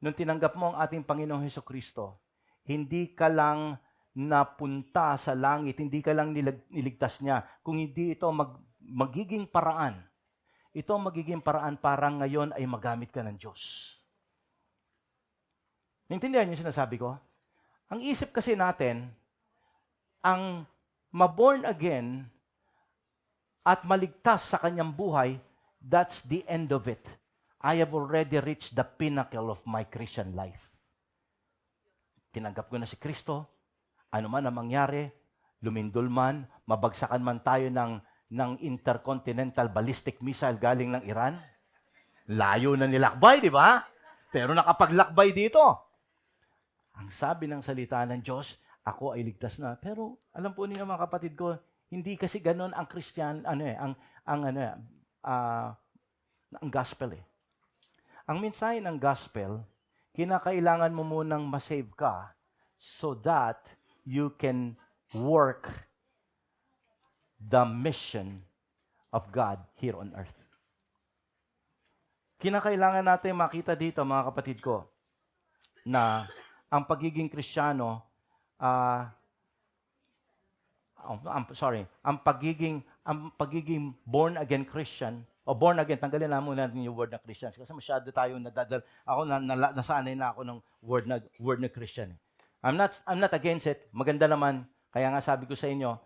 nung tinanggap mo ang ating Panginoong Hesukristo, hindi ka lang napunta sa langit, hindi ka lang niligtas niya, kung hindi ito magiging paraan. Ito magiging paraan para ngayon ay magamit ka ng Diyos. Naintindihan niyo yung sinasabi ko? Ang isip kasi natin, ang ma-born again at maligtas sa kanyang buhay, that's the end of it. I have already reached the pinnacle of my Christian life. Tinanggap ko na si Kristo, ano man ang mangyari, lumindol man, mabagsakan man tayo ng intercontinental ballistic missile galing ng Iran. Layo na nilakbay, di ba? Pero nakapaglakbay dito. Ang sabi ng salita ng Diyos, ako ay ligtas na. Pero alam po niyo mga kapatid ko, hindi kasi ganoon ang Christian, ang gospel eh. Ang mensahe ng gospel, kinakailangan mo munang masave ka so that you can work the mission of God here on earth. Kinakailangan natin makita dito, mga kapatid ko, na ang pagiging Kristiyano, ang pagiging born again Christian, o born again, tanggalin na muna natin yung word na Christian kasi masyado tayo nadadal. Ako nasanay na ako ng word na Christian. I'm not against it. Maganda naman. Kaya nga sabi ko sa inyo,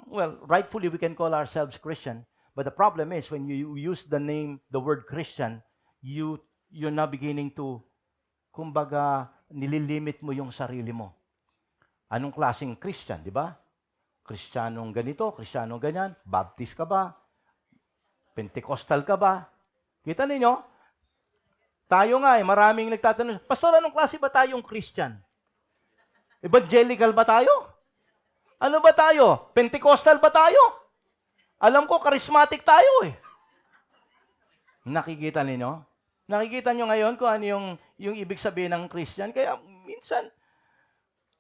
well, rightfully we can call ourselves Christian, but the problem is when you use the word Christian, you're now beginning to, kumbaga, nililimit mo yung sarili mo. Anong klaseng Christian, di ba? Kristiyanong ganito, Kristiyanong ganyan, Baptist ka ba? Pentecostal ka ba? Kita ninyo? Tayo nga maraming nagtatanong, Pastor, anong klase ba tayong Christian? Evangelical ba tayo? Ano ba tayo? Pentecostal ba tayo? Alam ko, charismatic tayo eh. Nakikita ninyo? Nakikita nyo ngayon kung ano yung ibig sabihin ng Christian? Kaya minsan,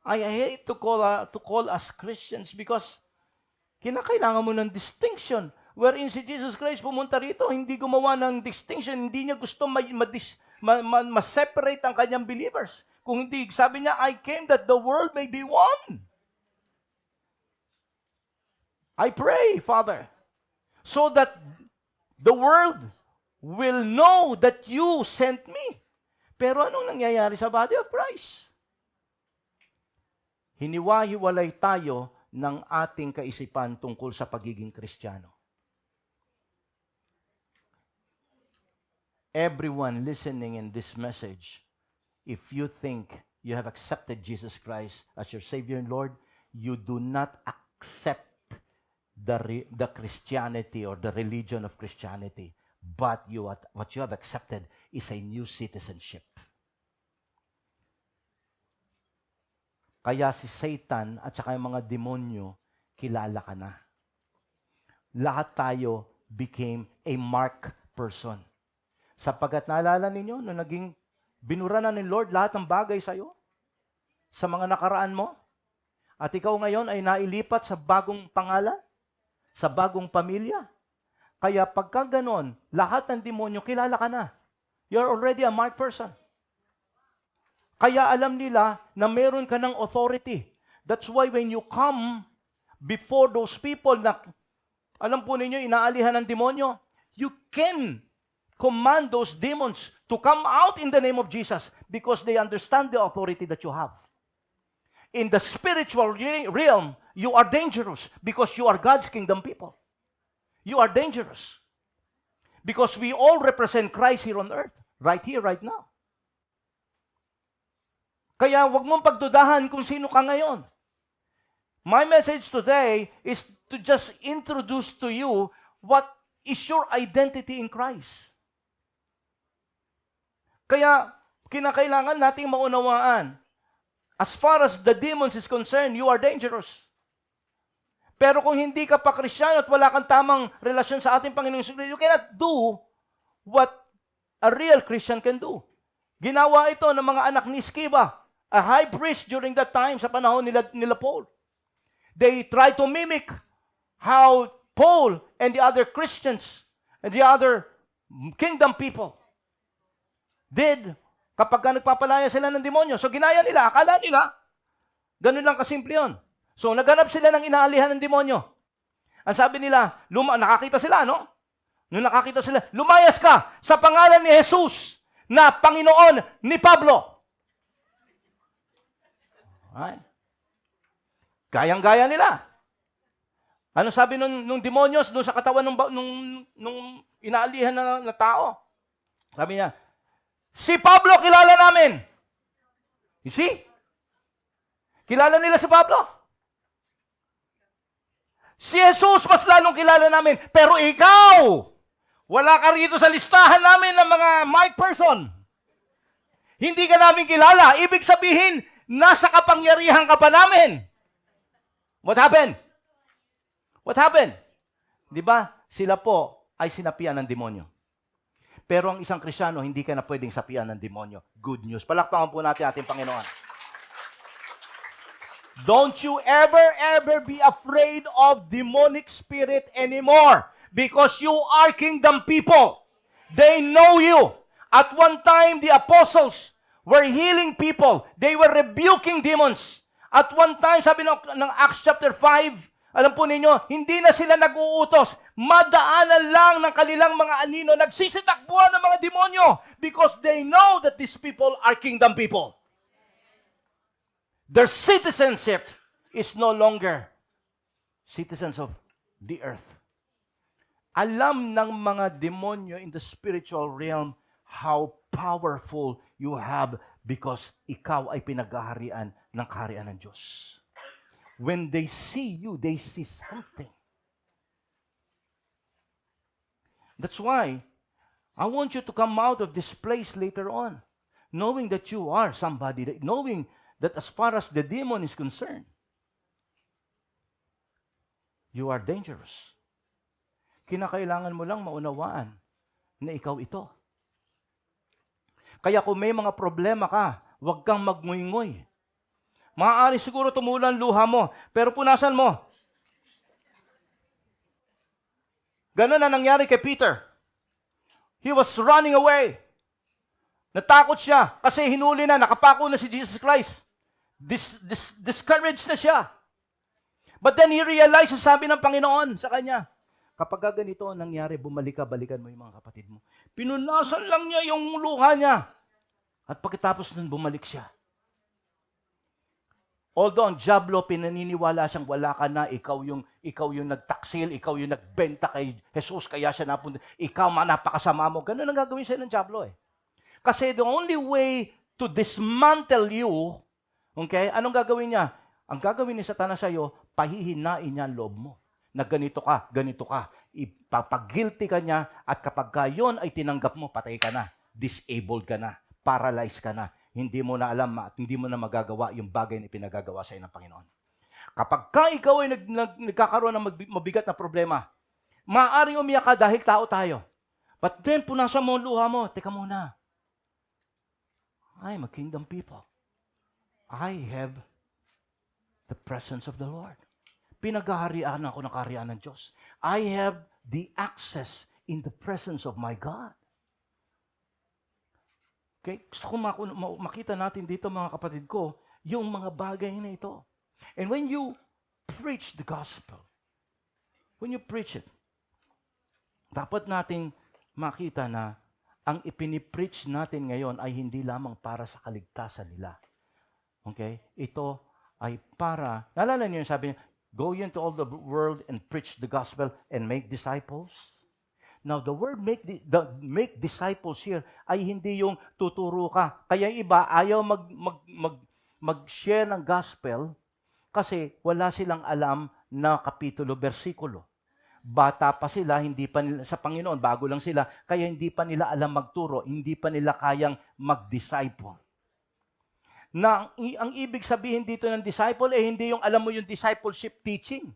I hate to call us Christians because kinakailangan mo ng distinction. Wherein si Jesus Christ pumunta rito, hindi gumawa ng distinction, hindi niya gusto ma-separate ang kanyang believers. Kung hindi, sabi niya, I came that the world may be one. I pray, Father, so that the world will know that you sent me. Pero anong nangyayari sa body of Christ? Hiniwa-hiwalay tayo ng ating kaisipan tungkol sa pagiging Kristiyano. Everyone listening in this message, if you think you have accepted Jesus Christ as your Savior and Lord, you do not accept the Christianity or the religion of Christianity, but what you have accepted is a new citizenship. Kaya si Satan at saka yung mga demonyo, kilala ka na. Lahat tayo became a marked person. Sapagkat naalala ninyo, nung naging binura na ni Lord lahat ng bagay sa'yo, sa mga nakaraan mo, at ikaw ngayon ay nailipat sa bagong pangalan, sa bagong pamilya. Kaya pagka ganon, lahat ng demonyo, kilala ka na. You're already a marked person. Kaya alam nila na meron ka ng authority. That's why when you come before those people na, alam po ninyo, inaalihan ng demonyo, you can command those demons to come out in the name of Jesus because they understand the authority that you have. In the spiritual realm, you are dangerous because you are God's kingdom people. You are dangerous because we all represent Christ here on earth, right here, right now. Kaya wag mong pagdudahan kung sino ka ngayon. My message today is to just introduce to you what is your identity in Christ. Kaya kinakailangan nating maunawaan, as far as the demons is concerned, you are dangerous. Pero kung hindi ka pa Kristiyano at wala kang tamang relasyon sa ating Panginoong Hesus, you cannot do what a real Christian can do. Ginawa ito ng mga anak ni Sceva, a high priest during that time, sa panahon nila Paul. They tried to mimic how Paul and the other Christians and the other kingdom people did kapag nagpapalaya sila ng demonyo. So ginaya nila, akala nila, ganun lang kasimple yun. So naghanap sila ng inaalihan ng demonyo. Ang sabi nila, nakakita sila, no? Nung nakakita sila, lumayas ka sa pangalan ni Jesus na Panginoon ni Pablo. Ay. Gayang-gaya nila. Ano sabi nung demonyos doon sa katawan nung inaalihan na tao? Sabi niya, si Pablo kilala namin. You see? Kilala nila si Pablo. Si Jesus mas lalong kilala namin. Pero ikaw, wala ka rito sa listahan namin ng mga mic person. Hindi ka namin kilala. Ibig sabihin, nasa kapangyarihan ka pa namin. What happened? What happened? Di ba? Sila po ay sinapian ng demonyo. Pero ang isang Kristiyano, hindi ka na pwedeng sapian ng demonyo. Good news. Palakpakan po natin ating Panginoon. Don't you ever be afraid of demonic spirit anymore because you are kingdom people. They know you. At one time, the apostles were healing people. They were rebuking demons. At one time, sabi ng Acts chapter 5, alam po ninyo, hindi na sila nag-uutos. Madaanan lang ng kanilang mga anino. Nagsisitakbuhan ng mga demonyo because they know that these people are kingdom people. Their citizenship is no longer citizens of the earth. Alam ng mga demonyo in the spiritual realm how powerful you have because ikaw ay pinaghaharian ng kaharian ng Diyos. When they see you, they see something. That's why I want you to come out of this place later on, knowing that you are somebody, knowing that as far as the demon is concerned, you are dangerous. Kinakailangan mo lang maunawaan na ikaw ito. Kaya kung may mga problema ka, huwag kang magnguy-nguy. Maaari siguro tumulan luha mo, pero punasan mo. Ganun na nangyari kay Peter. He was running away. Natakot siya kasi hinuli na, nakapako na si Jesus Christ. Discouraged na siya. But then he realized, sabi ng Panginoon sa kanya, kapag ganito ang nangyari, balikan mo yung mga kapatid mo. Pinunasan lang niya yung luha niya. At pagkatapos nun, bumalik siya. Although ang diablo, pinaniniwala siyang wala ka na, ikaw yung nagtaksil, ikaw yung nagbenta kay Jesus, kaya siya napunta, ikaw napakasama mo. Ganun ang gagawin sa'yo ng diablo eh. Kasi the only way to dismantle you, okay, anong gagawin niya? Ang gagawin ni Satanas sa'yo, pahihinain niya ang loob mo. Na ganito ka. Ipapag-guilty ka niya at kapag gayon ay tinanggap mo, patay ka na. Disabled ka na. Paralyzed ka na. Hindi mo na alam at hindi mo na magagawa yung bagay na ipinagagawa sa iyo ng Panginoon. Kapag ikaw ay nagkakaroon ng mabigat na problema, maaaring umiyak ka dahil tao tayo. But then, punasan mo ang luha mo. Teka muna. I'm a kingdom people. I have the presence of the Lord. Pinagaharian ako ng kaharian ng Diyos. I have the access in the presence of my God. Okay? Gusto ko makita natin dito mga kapatid ko, yung mga bagay na ito. And when you preach the gospel, when you preach it, dapat nating makita na ang ipinipreach natin ngayon ay hindi lamang para sa kaligtasan nila. Okay? Ito ay para, naalala niyo yung sabi niya, go into all the world and preach the gospel and make disciples. Now, the word make disciples here ay hindi yung tuturo ka. Kaya yung iba, ayaw mag-share ng gospel kasi wala silang alam na kapitulo, versikulo. Bata pa sila, hindi pa nila, sa Panginoon, bago lang sila, kaya hindi pa nila alam magturo, hindi pa nila kayang mag-disciple. Na ang ibig sabihin dito ng disciple hindi yung alam mo yung discipleship teaching.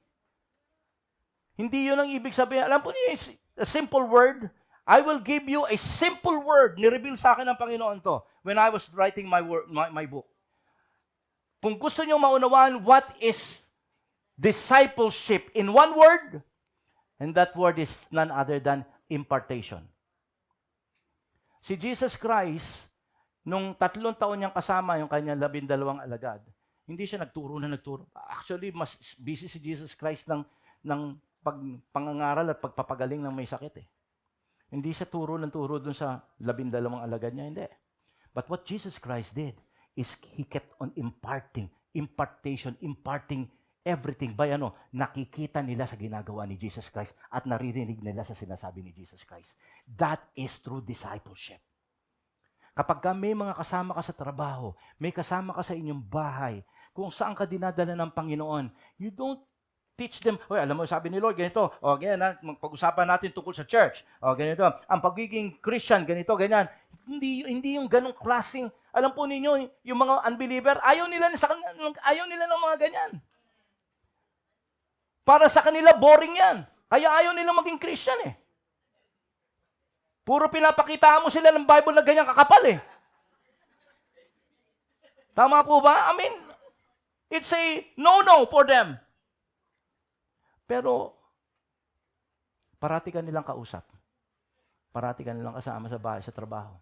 Hindi yun ang ibig sabihin. Alam po niyo, a simple word. I will give you a simple word. Nireveal sa akin ng Panginoon to when I was writing my book. Kung gusto niyo maunawaan what is discipleship in one word, and that word is none other than impartation. Si Jesus Christ, nung 3 taon niyang kasama yung kanyang 12 alagad, hindi siya nagturo. Actually, mas busy si Jesus Christ ng pangangaral at pagpapagaling ng may sakit eh. Hindi siya turo dun sa 12 alagad niya, hindi. But what Jesus Christ did is He kept on imparting everything by nakikita nila sa ginagawa ni Jesus Christ at naririnig nila sa sinasabi ni Jesus Christ. That is true discipleship. Kapag may mga kasama ka sa trabaho, may kasama ka sa inyong bahay, kung saan ka dinadala ng Panginoon, you don't teach them, alam mo, sabi ni Lord, ganito, ganyan, pag-usapan natin tungkol sa church, ganito, ang pagiging Christian, ganito, ganyan. Hindi yung ganong klaseng, alam po ninyo, yung mga unbeliever, ayaw nila ng mga ganyan. Para sa kanila, boring yan. Kaya ayaw nilang maging Christian eh. Puro pinapakitaan mo sila ng Bible na ganyan kakapal eh. Tama po ba? I mean, it's a no-no for them. Pero, parati ka nilang kausap. Parati ka nilang kasama sa bahay, sa trabaho.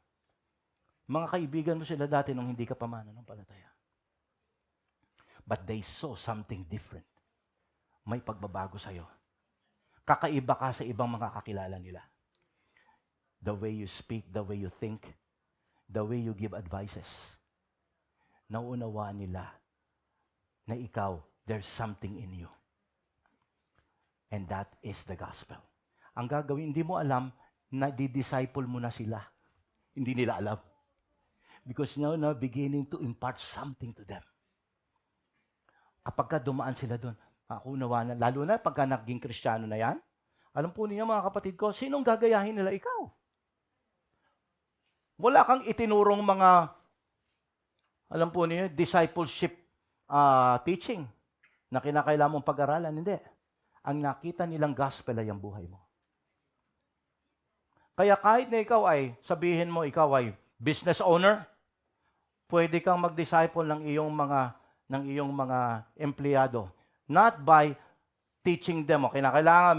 Mga kaibigan mo sila dati nung hindi ka pa mananampalataya. But they saw something different. May pagbabago sa'yo. Kakaiba ka sa ibang mga kakilala nila. The way you speak, the way you think, the way you give advices. Nauunawaan nila na ikaw, there's something in you. And that is the gospel. Ang gagawin, hindi mo alam na di-disciple mo na sila. Hindi nila alam. Because now beginning to impart something to them. Kapag ka dumaan sila doon, nauunawaan na, lalo na pagka naging Kristiyano na yan, alam po niyo mga kapatid ko, sinong gagayahin nila? Ikaw. Wala kang itinurong mga, alam po niyo, discipleship teaching na kinakailangan mong pag-aralan. Hindi. Ang nakita nilang gospel ay ang buhay mo. Kaya kahit na ikaw ay, sabihin mo ikaw ay business owner, pwede kang mag-disciple ng iyong mga empleyado. Not by teaching them. Okay, na kailangan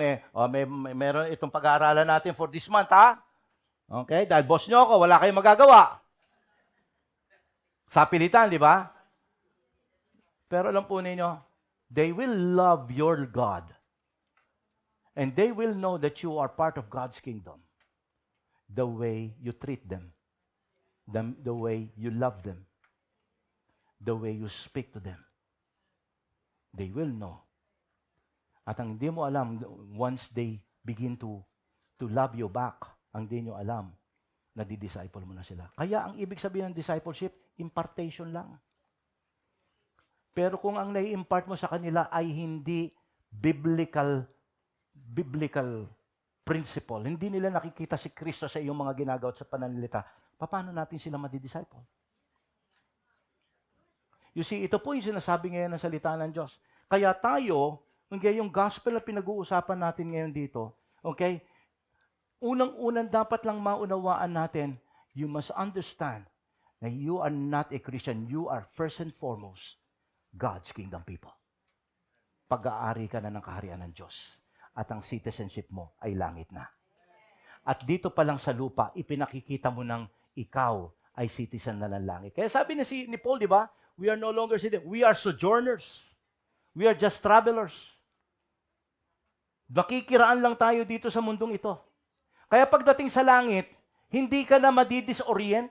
meron itong pag-aaralan natin for this month, ha? Okay, dahil boss nyo ako, wala kayong magagawa. Sa pilitan, di ba? Pero alam po ninyo, they will love your God. And they will know that you are part of God's kingdom. The way you treat them. The way you love them. The way you speak to them. They will know. At ang hindi mo alam, once they begin to love you back, ang hindi nyo alam, na di-disciple mo na sila. Kaya ang ibig sabihin ng discipleship, impartation lang. Pero kung ang nai-impart mo sa kanila ay hindi biblical principle, hindi nila nakikita si Kristo sa iyong mga ginagawa at sa pananalita, paano natin sila madi-disciple? You see, ito po yung sinasabi ngayon ng salita ng Diyos. Kaya tayo, yung gospel na pinag-uusapan natin ngayon dito, okay, unang-unang dapat lang maunawaan natin, you must understand na you are not a Christian. You are first and foremost God's kingdom people. Pag-aari ka na ng kaharian ng Diyos at ang citizenship mo ay langit na. At dito pa lang sa lupa, ipinakikita mo ng ikaw ay citizen na ng langit. Kaya sabi ni Paul, di ba? We are no longer citizens. We are sojourners. We are just travelers. Nakikiraan lang tayo dito sa mundong ito. Kaya pagdating sa langit, hindi ka na madidisorient.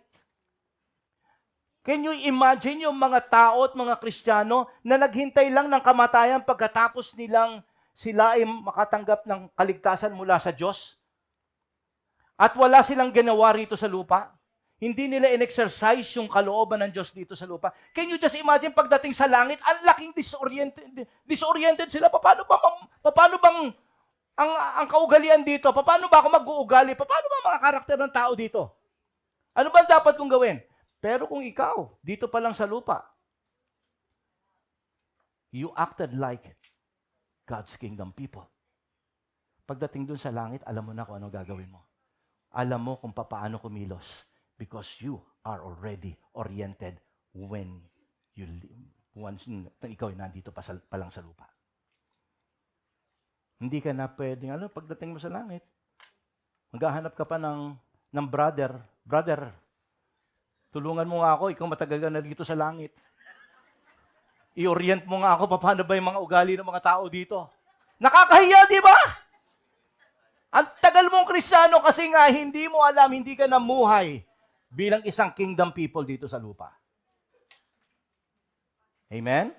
Can you imagine yung mga tao at mga Kristiyano na naghintay lang ng kamatayan pagkatapos nilang sila ay makatanggap ng kaligtasan mula sa Diyos? At wala silang ginawa rito sa lupa? Hindi nila in-exercise yung kalooban ng Diyos dito sa lupa. Can you just imagine pagdating sa langit, ang laking disoriented sila. Paano bang ang kaugalian dito? Paano ba ako mag-uugali? Paano ba mga karakter ng tao dito? Ano ba dapat kong gawin? Pero kung ikaw, dito pa lang sa lupa, you acted like God's kingdom people. Pagdating dun sa langit, alam mo na kung ano gagawin mo. Alam mo kung paano kumilos. Because you are already oriented once ikaw ay nandito pa lang sa lupa. Hindi ka na pwedeng, pagdating mo sa langit, maghahanap ka pa ng brother. Brother, tulungan mo nga ako, ikaw matagal ka na dito sa langit. I-orient mo nga ako, paano ba yung mga ugali ng mga tao dito? Nakakahiya, di ba? Ang tagal mong Kristiyano kasi nga hindi mo alam, hindi ka namuhay bilang isang kingdom people dito sa lupa. Amen?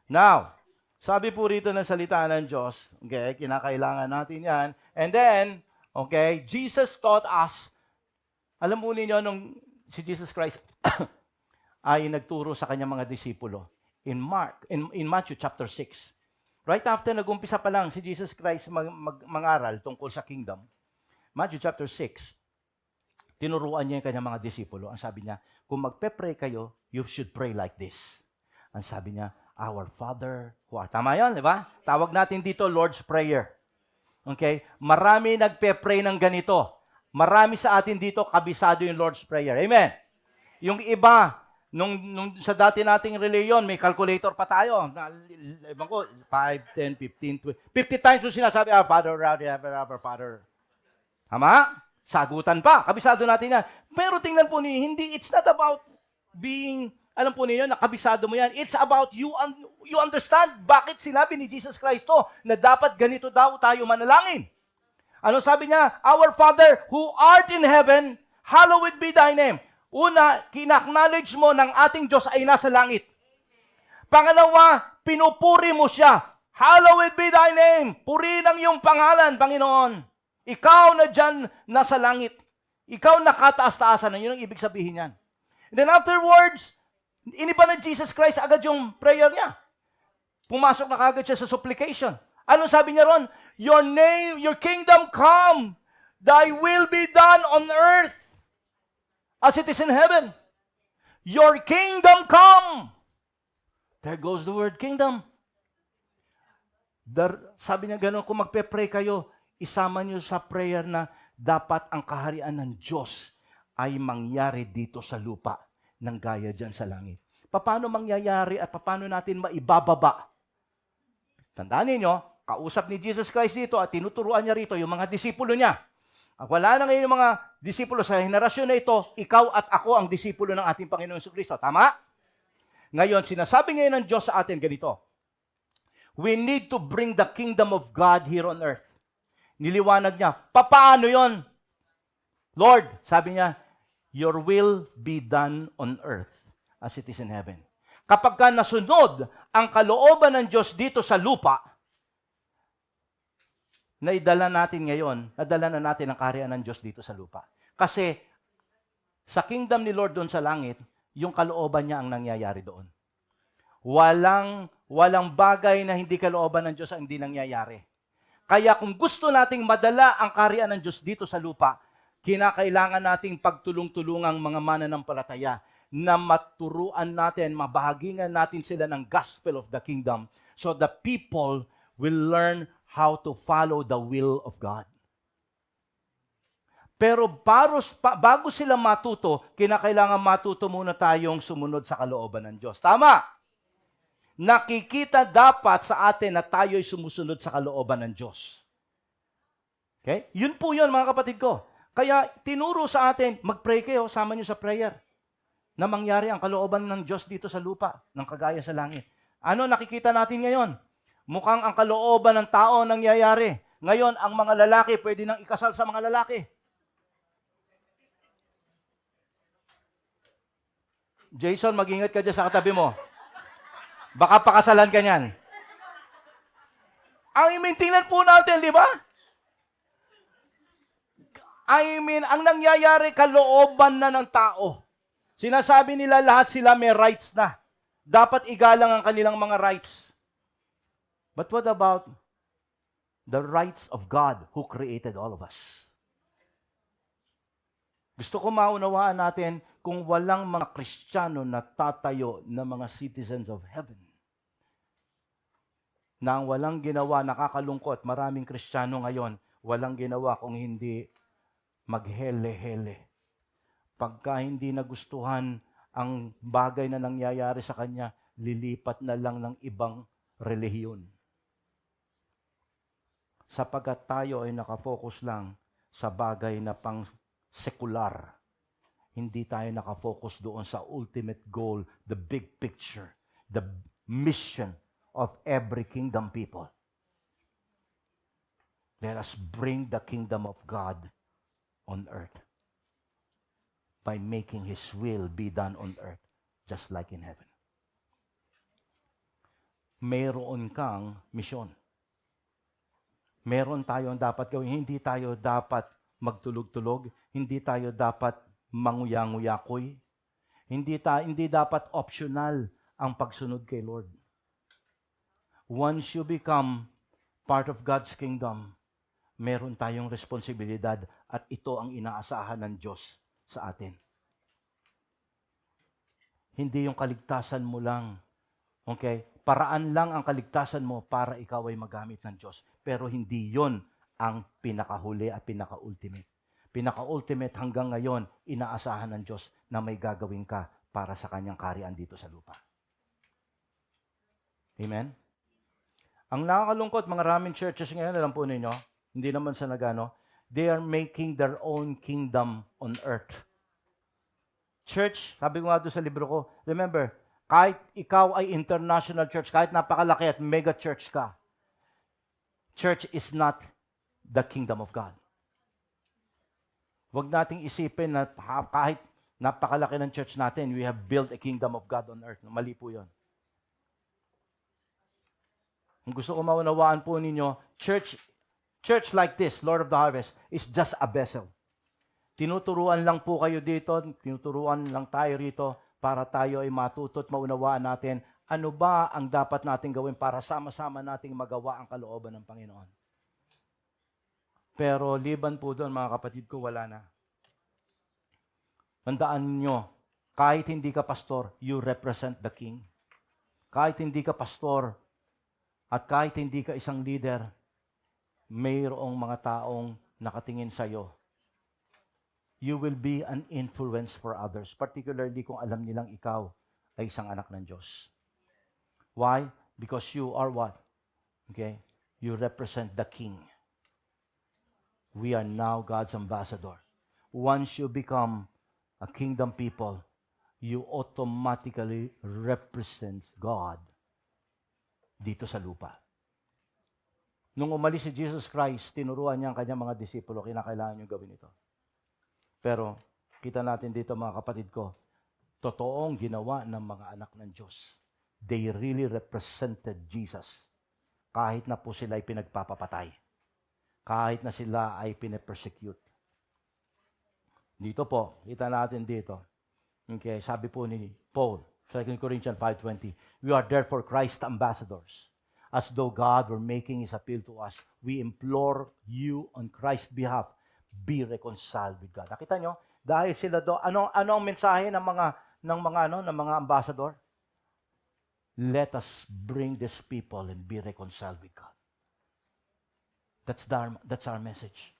Now, sabi po rito ng salita ng Diyos, okay, kinakailangan natin yan. And then, okay, Jesus taught us, alam mo ninyo, nung si Jesus Christ ay nagturo sa kanyang mga disipulo in Matthew chapter 6. Right after nag-umpisa pa lang si Jesus Christ mangaral tungkol sa kingdom, Matthew chapter 6, tinuruan niya yung kanyang mga disipulo. Ang sabi niya, kung magpe-pray kayo, you should pray like this. Ang sabi niya, Our Father who art. Tama yun, di ba? Tawag natin dito Lord's Prayer. Okay? Marami nagpe-pray ng ganito. Marami sa atin dito kabisado yung Lord's Prayer. Amen? Yung iba, nung sa dati nating reliyon, may calculator pa tayo. Ibang ko, 5, 10, 15, 20. 50 times yung sinasabi, Our Father, our Father. Tama? Sagutan pa. Kabisado natin yan. Pero tingnan po niyo, it's not about being, alam po niyo, nakabisado mo yan. It's about you understand bakit sinabi ni Jesus Christ to na dapat ganito daw tayo manalangin. Ano sabi niya? Our Father who art in heaven, hallowed be thy name. Una, kina-acknowledge mo ng ating Diyos ay nasa langit. Pangalawa, pinupuri mo siya. Hallowed be thy name. Purihin ang iyong pangalan, Panginoon. Ikaw na dyan nasa langit. Ikaw nakataas-taasan. Yun ang ibig sabihin yan. And then afterwards, iniba na Jesus Christ agad yung prayer niya. Pumasok na kagad siya sa supplication. Ano sabi niya ron? Your kingdom come. Thy will be done on earth as it is in heaven. Your kingdom come. There goes the word kingdom. Sabi niya gano'n, kung magpe-pray kayo, isama niyo sa prayer na dapat ang kaharian ng Diyos ay mangyari dito sa lupa ng gaya dyan sa langit. Paano mangyayari at paano natin maibababa? Tandaan ninyo, kausap ni Jesus Christ dito at tinuturuan niya rito yung mga disipulo niya. Wala na ngayon yung mga disipulo sa henerasyon na ito, ikaw at ako ang disipulo ng ating Panginoon Jesucristo. Tama? Ngayon, sinasabi ngayon ng Diyos sa atin ganito, we need to bring the kingdom of God here on earth. Niliwanag niya, paano yon? Lord, sabi niya, your will be done on earth as it is in heaven. Kapag ka nasunod ang kalooban ng Diyos dito sa lupa, nadala na natin ang kaharian ng Diyos dito sa lupa. Kasi sa kingdom ni Lord doon sa langit, yung kalooban niya ang nangyayari doon. Walang bagay na hindi kalooban ng Diyos ang hindi nangyayari. Kaya kung gusto nating madala ang kaharian ng Diyos dito sa lupa, kinakailangan nating pagtulong-tulungang mga mananampalataya na maturuan natin, mabahagingan natin sila ng gospel of the kingdom so the people will learn how to follow the will of God. Pero bago sila matuto, kinakailangan matuto muna tayong sumunod sa kalooban ng Diyos. Tama! Nakikita dapat sa atin na tayo'y sumusunod sa kalooban ng Diyos. Okay? Yun po yun, mga kapatid ko. Kaya tinuro sa atin, mag-pray kayo, sama nyo sa prayer, na mangyari ang kalooban ng Diyos dito sa lupa, ng kagaya sa langit. Ano nakikita natin ngayon? Mukhang ang kalooban ng tao nangyayari. Ngayon, ang mga lalaki, pwede nang ikasal sa mga lalaki. Jason, mag-ingat ka dyan sa katabi mo. Baka pakasalan ka niyan. Tingnan po natin, di ba? Ang nangyayari, kalooban na ng tao. Sinasabi nila lahat sila may rights na. Dapat igalang ang kanilang mga rights. But what about the rights of God who created all of us? Gusto ko maunawaan natin kung walang mga Kristiyano na tatayo na mga citizens of heaven. Na ang walang ginawa, nakakalungkot, maraming Kristiyano ngayon, walang ginawa kung hindi maghele-hele. Pagka hindi nagustuhan ang bagay na nangyayari sa kanya, lilipat na lang ng ibang relihiyon. sapagkat tayo ay nakafocus lang sa bagay na pang sekular. Hindi tayo nakafocus doon sa ultimate goal, the big picture, the mission of every kingdom people. Let us bring the kingdom of God on earth by making His will be done on earth, just like in heaven. Mayroon kang misyon. Meron tayong dapat gawin. Hindi tayo dapat magtulog-tulog. Hindi tayo dapat manguya-nguyakoy. Hindi dapat optional ang pagsunod kay Lord. Once you become part of God's kingdom, meron tayong responsibilidad at ito ang inaasahan ng Diyos sa atin. Hindi yung kaligtasan mo lang. Okay? Paraan lang ang kaligtasan mo para ikaw ay magamit ng Diyos. Pero hindi yon ang pinakahuli at pinaka-ultimate. Pinaka-ultimate hanggang ngayon, inaasahan ng Diyos na may gagawin ka para sa kanyang kaharian dito sa lupa. Amen? Ang nakakalungkot, mga maraming churches ngayon, alam po ninyo, hindi naman sa nagano, they are making their own kingdom on earth. Church, sabi ko nga doon sa libro ko, remember, kahit ikaw ay international church, kahit napakalaki at mega church ka, church is not the kingdom of God. Huwag nating isipin na kahit napakalaki ng church natin, we have built a kingdom of God on earth. Mali po yun. Kung gusto ko maunawaan po ninyo, church like this, Lord of the Harvest, is just a vessel. Tinuturuan lang po kayo dito, tinuturuan lang tayo rito para tayo ay matuto at maunawaan natin ano ba ang dapat natin gawin para sama-sama nating magawa ang kalooban ng Panginoon. Pero liban po doon, mga kapatid ko, wala na. Tandaan nyo, kahit hindi ka pastor, you represent the King. Kahit hindi ka pastor at kahit hindi ka isang leader, mayroong mga taong nakatingin sa iyo. You will be an influence for others, particularly kung alam nilang ikaw ay isang anak ng Diyos. Why? Because you are what? Okay? You represent the King. We are now God's ambassador. Once you become a kingdom people, you automatically represent God dito sa lupa. Nung umalis si Jesus Christ, tinuruan niya ang kanyang mga disipulo, kinakailangan niyo gawin ito. Pero, kita natin dito mga kapatid ko, totoong ginawa ng mga anak ng Diyos. They really represented Jesus. Kahit na po sila ay pinagpapapatay. Kahit na sila ay pinapersecute. Dito po, kita natin dito. Okay, sabi po ni Paul, 2 Corinthians 5:20, we are therefore Christ's ambassadors. As though God were making His appeal to us, we implore you on Christ's behalf, be reconciled with God. Nakita nyo? Dahil sila do, ano ang mensahe ng mga ambassador? Let us bring these people and be reconciled with God. That's our message.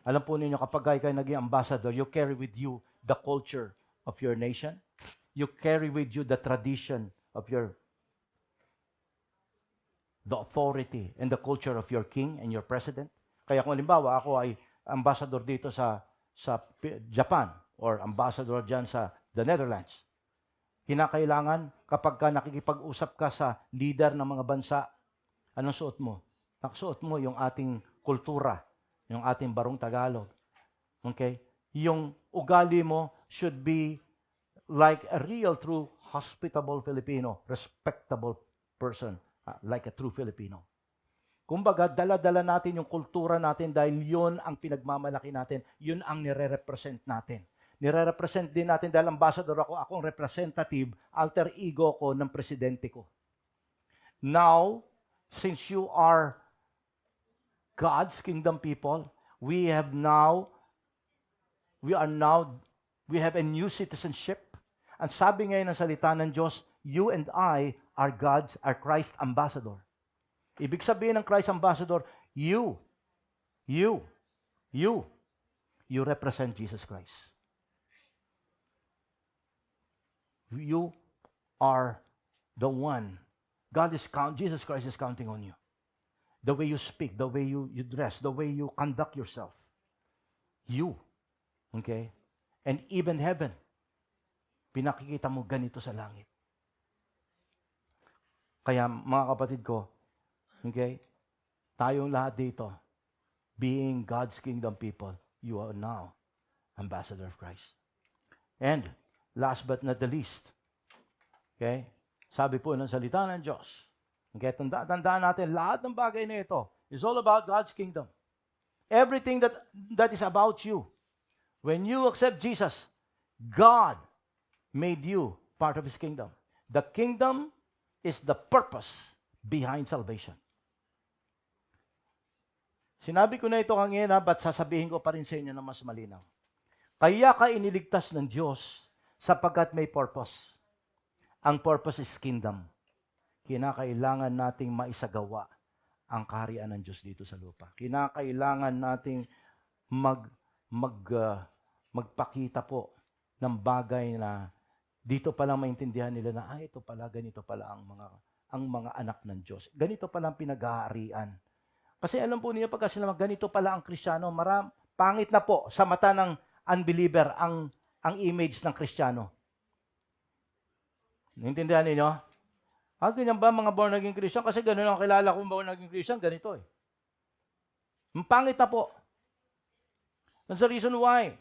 Alam po ninyo, kapag kayo naging ambassador, you carry with you the culture of your nation. You carry with you the tradition of the authority and the culture of your king and your president. Kaya kung halimbawa, ako ay ambassador dito sa Japan or ambassador dyan sa the Netherlands, kinakailangan kapag ka nakikipag-usap ka sa leader ng mga bansa, anong suot mo? Nakasuot mo yung ating kultura, yung ating barong Tagalog. Okay? Yung ugali mo should be like a real, true, hospitable Filipino, respectable person, like a true Filipino. Kumbaga, dala-dala natin yung kultura natin dahil yun ang pinagmamalaki natin, yun ang nire-represent natin. Nire-represent din natin dahil ambassador akong representative, alter ego ko ng presidente ko. Now, since you are God's kingdom people, we have a new citizenship. Ang sabi ngayon ng salita ng Diyos, you and I are Christ's ambassador. Ibig sabihin ng Christ ambassador, you represent Jesus Christ. You are the one. Jesus Christ is counting on you. the way you speak, the way you dress, the way you conduct yourself. You. Okay? And even heaven, pinakikita mo ganito sa langit. Kaya mga kapatid ko, okay, tayong lahat dito, being God's kingdom people, you are now ambassador of Christ. And last but not the least, okay, sabi po ng salita ng Diyos, okay, tandaan natin, lahat ng bagay na ito is all about God's kingdom. Everything that is about you. When you accept Jesus, God made you part of His kingdom. The kingdom is the purpose behind salvation. Sinabi ko na ito kanina, but sasabihin ko pa rin sa inyo na mas malinaw. Kaya ka iniligtas ng Diyos sapagkat may purpose. Ang purpose is kingdom. Kinakailangan nating maisagawa ang kaharian ng Diyos dito sa lupa. Kinakailangan nating magpakita po ng bagay na dito pa lang maintindihan nila na ito pala, ganito pala ang mga anak ng Diyos. Ganito pala ang pinag-aharian. Kasi alam po niyo pagka sila ganito pala ang Kristiyano, pangit na po sa mata ng unbeliever ang image ng Kristiyano. Naintindihan niyo? Ganyan ba mga born again Christian? Kasi gano'n ang kilala kong born again Christian, ganito eh. Ang pangit na po. That's the reason why.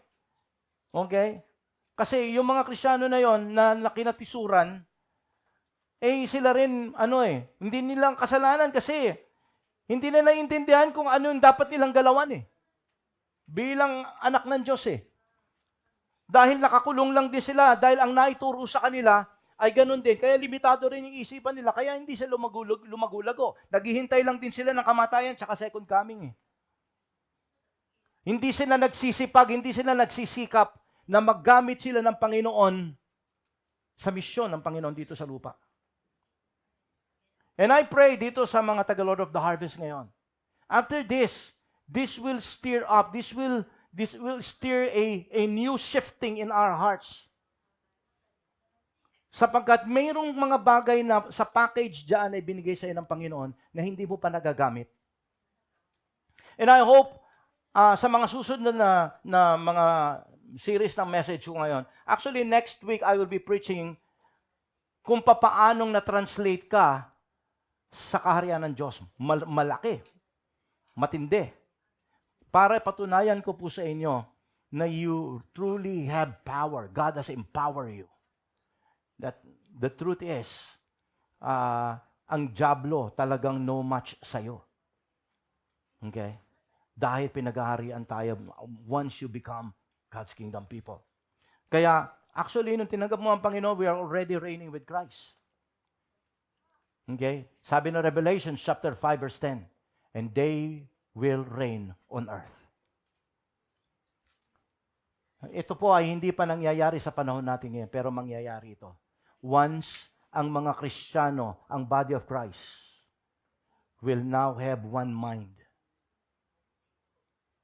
Okay? Kasi yung mga Kristiyano na yon na kinatisuran, sila rin, hindi nilang kasalanan kasi hindi nila intindihan kung ano yung dapat nilang galawan eh. Bilang anak ng Diyos eh. Dahil nakakulong lang din sila, dahil ang naituro sa kanila ay ganun din. Kaya limitado rin yung isipan nila, kaya hindi sila lumagulago. Naghihintay lang din sila ng kamatayan tsaka second coming eh. Hindi sila nagsisipag, hindi sila nagsisikap na maggamit sila ng Panginoon sa misyon ng Panginoon dito sa lupa. And I pray dito sa mga taga-Lord of the Harvest ngayon. After this will stir up, this will stir a new shifting in our hearts. Sapagkat mayroong mga bagay na sa package dyan ay binigay sa iyo ng Panginoon na hindi mo pa nagagamit. And I hope sa mga susunod na mga series ng message ko ngayon. Actually, next week, I will be preaching kung papaanong na-translate ka sa kaharian ng Diyos. Malaki. Matindi. Para patunayan ko po sa inyo na you truly have power. God has empowered you. That the truth is, ang diablo talagang no match sa'yo. Okay? Dahil pinag-aharian tayo once you become God's kingdom people. Kaya, actually, nung tinanggap mo ang Panginoon, we are already reigning with Christ. Okay? Sabi ng Revelation chapter 5 verse 10, and they will reign on earth. Ito po ay hindi pa nangyayari sa panahon natin ngayon, pero mangyayari ito. Once ang mga Kristiyano, ang body of Christ, will now have one mind.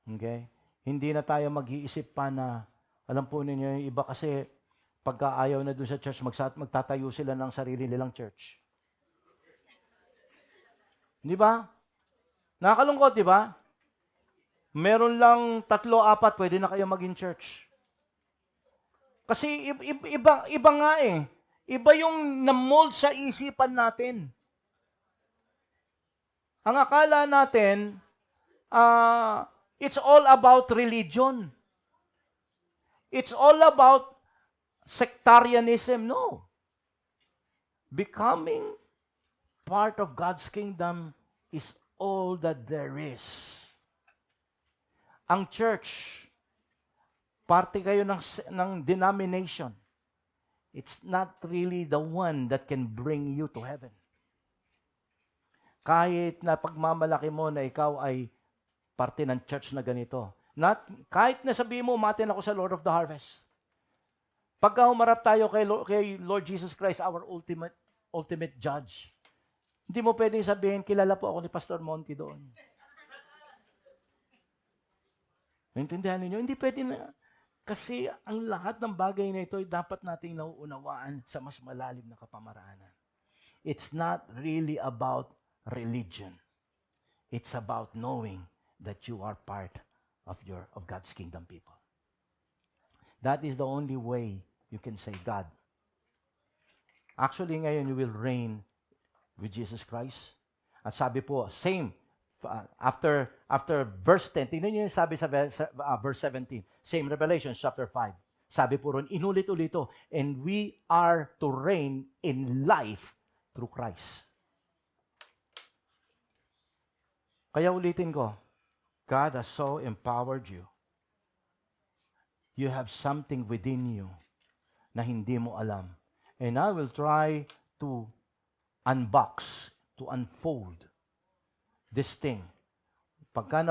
Okay? Hindi na tayo mag-iisip pa na, alam po ninyo, yung iba kasi pagka ayaw na doon sa church, magtatayo sila ng sarili nilang church. Di ba? Nakakalungkot, di ba? Meron lang 3-4, pwede na kayo maging church. Kasi iba nga eh. Iba yung na-mold sa isipan natin. Ang akala natin, it's all about religion. It's all about sectarianism. No. Becoming part of God's kingdom is all that there is. Ang church, parte kayo ng denomination. It's not really the one that can bring you to heaven. Kahit na pagmamalaki mo na ikaw ay parte ng church na ganito. Kahit na sabihin mo, umaten ako sa Lord of the Harvest. Pagka humarap tayo kay Lord Jesus Christ, our ultimate judge, hindi mo pwedeng sabihin, kilala po ako ni Pastor Monty doon. Naintindihan ninyo? Hindi pwede na. Kasi ang lahat ng bagay na ito ay dapat nating nauunawaan sa mas malalim na kapamaraanan. It's not really about religion. It's about knowing that you are part of God's kingdom people. That is the only way you can say, God, actually ngayon you will reign with Jesus Christ. At sabi po, same, after verse 10, tingnan niyo yung sabi sa verse 17, same Revelation chapter 5. Sabi po ron, inulit-ulito, and we are to reign in life through Christ. Kaya ulitin ko, God has so empowered you. You have something within you na hindi mo alam. And I will try to unbox, to unfold this thing. Pagka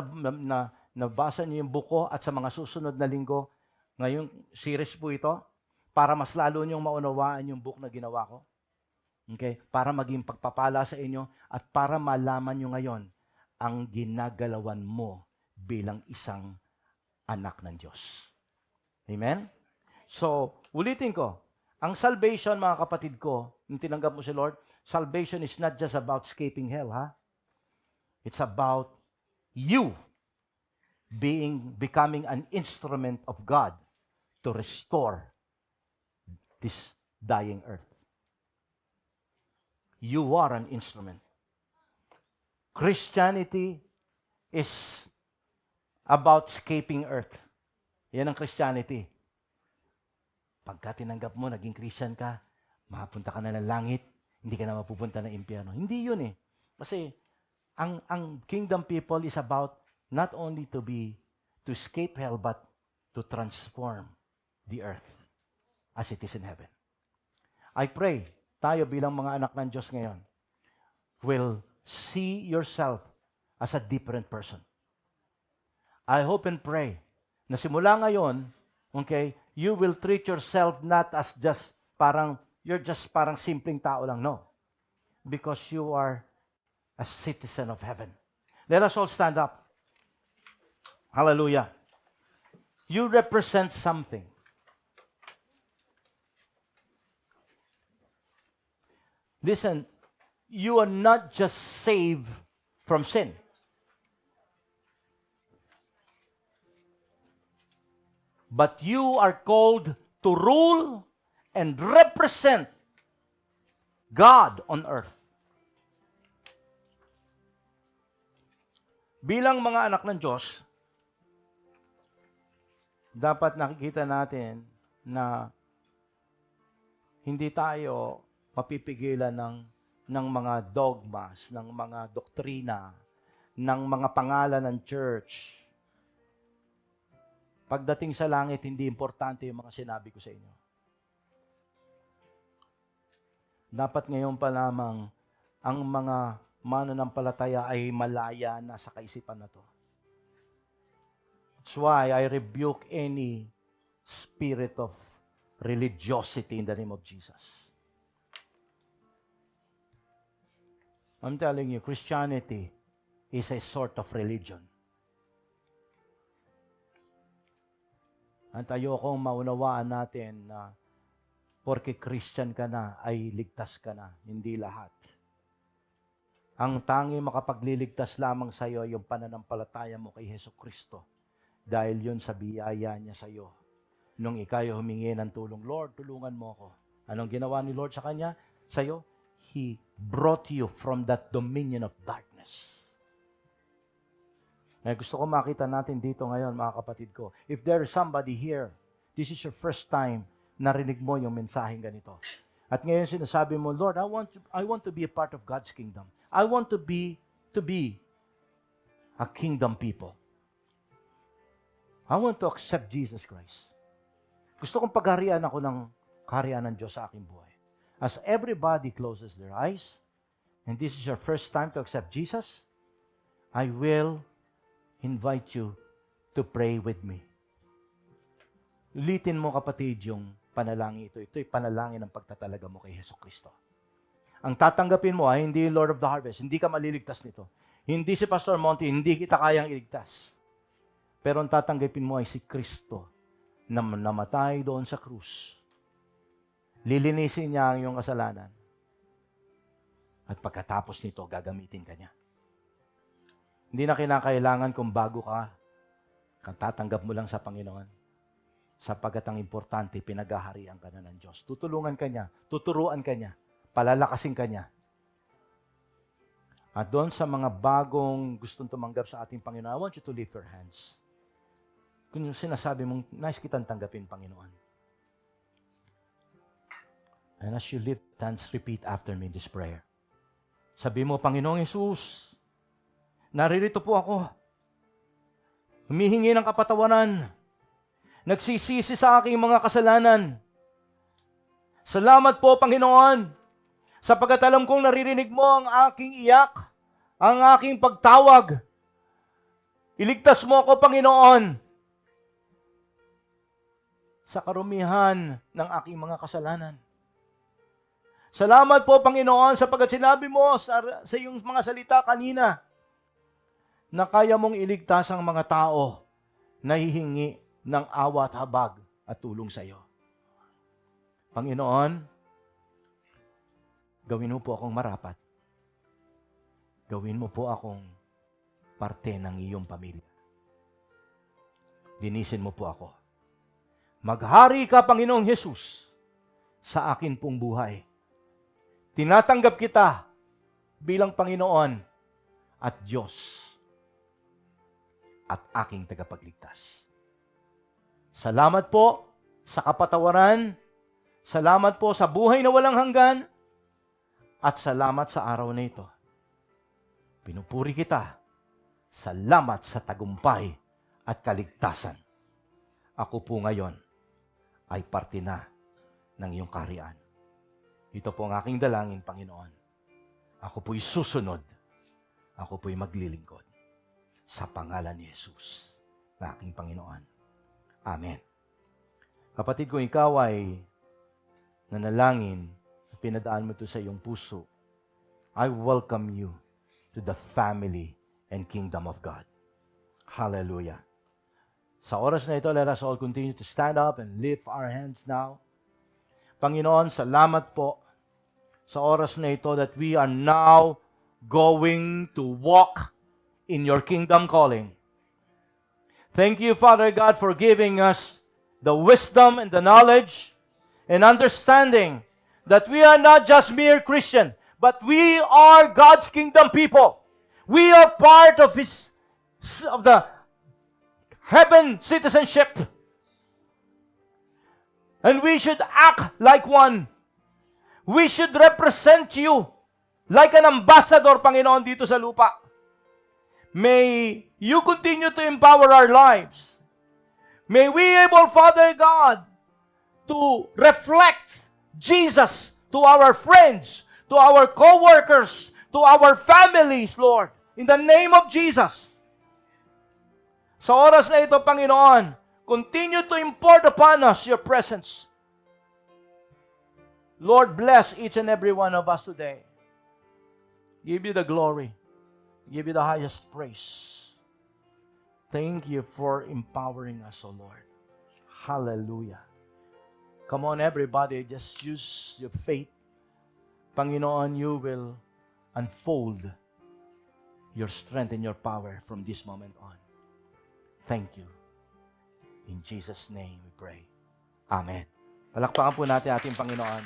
nabasa niyo yung buko at sa mga susunod na linggo, ngayong series po ito, para mas lalo niyong maunawaan yung book na ginawa ko. Okay? Para maging pagpapala sa inyo at para malaman niyo ngayon ang ginagalawan mo bilang isang anak ng Diyos. Amen? So, ulitin ko, ang salvation, mga kapatid ko, yung tinanggap mo si Lord, salvation is not just about escaping hell, ha? It's about you becoming an instrument of God to restore this dying earth. You are an instrument. Christianity is about escaping earth. Yan ang Christianity. Pagka tinanggap mo, naging Christian ka, mapunta ka na ng langit, hindi ka na mapupunta ng impyerno. Hindi yun eh. Kasi ang kingdom people is about not only to escape hell, but to transform the earth as it is in heaven. I pray, tayo bilang mga anak ng Diyos ngayon, will see yourself as a different person. I hope and pray na simula ngayon, okay, you will treat yourself not as you're just parang simpleng tao lang, no. Because you are a citizen of heaven. Let us all stand up. Hallelujah. You represent something. Listen, you are not just saved from sin. But you are called to rule and represent God on earth. Bilang mga anak ng Diyos, dapat nakikita natin na hindi tayo mapipigilan ng mga dogmas, ng mga doktrina, ng mga pangalan ng church. Pagdating sa langit, hindi importante yung mga sinabi ko sa inyo. Dapat ngayon pa lamang ang mga mananampalataya ay malaya na sa kaisipan na to. That's why I rebuke any spirit of religiosity in the name of Jesus. I'm telling you, Christianity is a sort of religion. At ayokong maunawaan natin na porke Christian ka na, ay ligtas ka na. Hindi lahat. Ang tangi makapagliligtas lamang sa iyo ay yung pananampalataya mo kay Hesus Kristo. Dahil yun sa biyaya niya sa iyo. Nung ika'y humingi ng tulong, Lord, tulungan mo ako. Anong ginawa ni Lord sa kanya? Sa iyo? He brought you from that dominion of darkness. Gusto ko makita natin dito ngayon, mga kapatid ko. If there is somebody here, this is your first time narinig mo yung mensaheng ganito. At ngayon sinasabi mo, Lord, I want to be a part of God's kingdom. I want to be a kingdom people. I want to accept Jesus Christ. Gusto kong pagharian ako ng kaharian ng Diyos sa aking buhay. As everybody closes their eyes, and this is your first time to accept Jesus, I will invite you to pray with me. Ulitin mo, kapatid, yung panalangin ito. Ito'y panalangin ng pagtatalaga mo kay Hesus Kristo. Ang tatanggapin mo ay hindi Lord of the Harvest. Hindi ka maliligtas nito. Hindi si Pastor Monty, hindi kita kayang iligtas. Pero ang tatanggapin mo ay si Kristo na namatay doon sa krus. Lilinisin niya ang iyong kasalanan. At pagkatapos nito, gagamitin ka niya. Hindi na kinakailangan kung bago ka, tatanggap mo lang sa Panginoon. Sapagkat ang importante, pinaghaharian ka na ng Diyos. Tutulungan ka niya, tuturuan ka niya, palalakasin ka niya. At doon sa mga bagong gustong tumanggap sa ating Panginoon, I want you to lift your hands. Kung yung sinasabi mong, nais kitang tanggapin, Panginoon. And as you lift hands, repeat after me this prayer. Sabi mo, Panginoong Hesus, naririto po ako. Humihingi ng kapatawaran. Nagsisisi sa aking mga kasalanan. Salamat po, Panginoon, sapagkat alam kong naririnig mo ang aking iyak, ang aking pagtawag. Iligtas mo ako, Panginoon, sa karumihan ng aking mga kasalanan. Salamat po, Panginoon, sapagkat sinabi mo sa iyong mga salita kanina na kaya mong iligtas ang mga tao na hihingi ng awa at habag at tulong sa iyo. Panginoon, gawin mo po akong marapat. Gawin mo po akong parte ng iyong pamilya. Linisin mo po ako. Maghari ka, Panginoong Hesus, sa akin pong buhay. Tinatanggap kita bilang Panginoon at Diyos at aking tagapagligtas. Salamat po sa kapatawaran. Salamat po sa buhay na walang hanggan. At salamat sa araw na ito. Pinupuri kita. Salamat sa tagumpay at kaligtasan. Ako po ngayon ay parte na ng iyong kaharian. Ito po ang aking dalangin, Panginoon. Ako po'y susunod. Ako po'y maglilingkod. Sa pangalan ni Jesus, na aking Panginoon. Amen. Kapatid, kung ikaw ay nanalangin, pinadaan mo ito sa iyong puso, I welcome you to the family and kingdom of God. Hallelujah. Sa oras na ito, let us all continue to stand up and lift our hands now. Panginoon, salamat po sa oras na ito that we are now going to walk in your kingdom calling. Thank you, Father God, for giving us the wisdom and the knowledge and understanding that we are not just mere Christian, but we are God's kingdom people. We are part of the heaven citizenship. And we should act like one. We should represent you like an ambassador, Panginoon, dito sa lupa. May you continue to empower our lives. May we able, Father God, to reflect Jesus to our friends, to our co-workers, to our families, Lord. In the name of Jesus. Sa oras na ito, Panginoon, continue to import upon us your presence. Lord, bless each and every one of us today. Give you the glory. Give you the highest praise. Thank you for empowering us, O Lord. Hallelujah. Come on, everybody, just use your faith. Panginoon, you will unfold your strength and your power from this moment on. Thank you. In Jesus' name we pray. Amen. Palakpakan po natin ating Panginoon.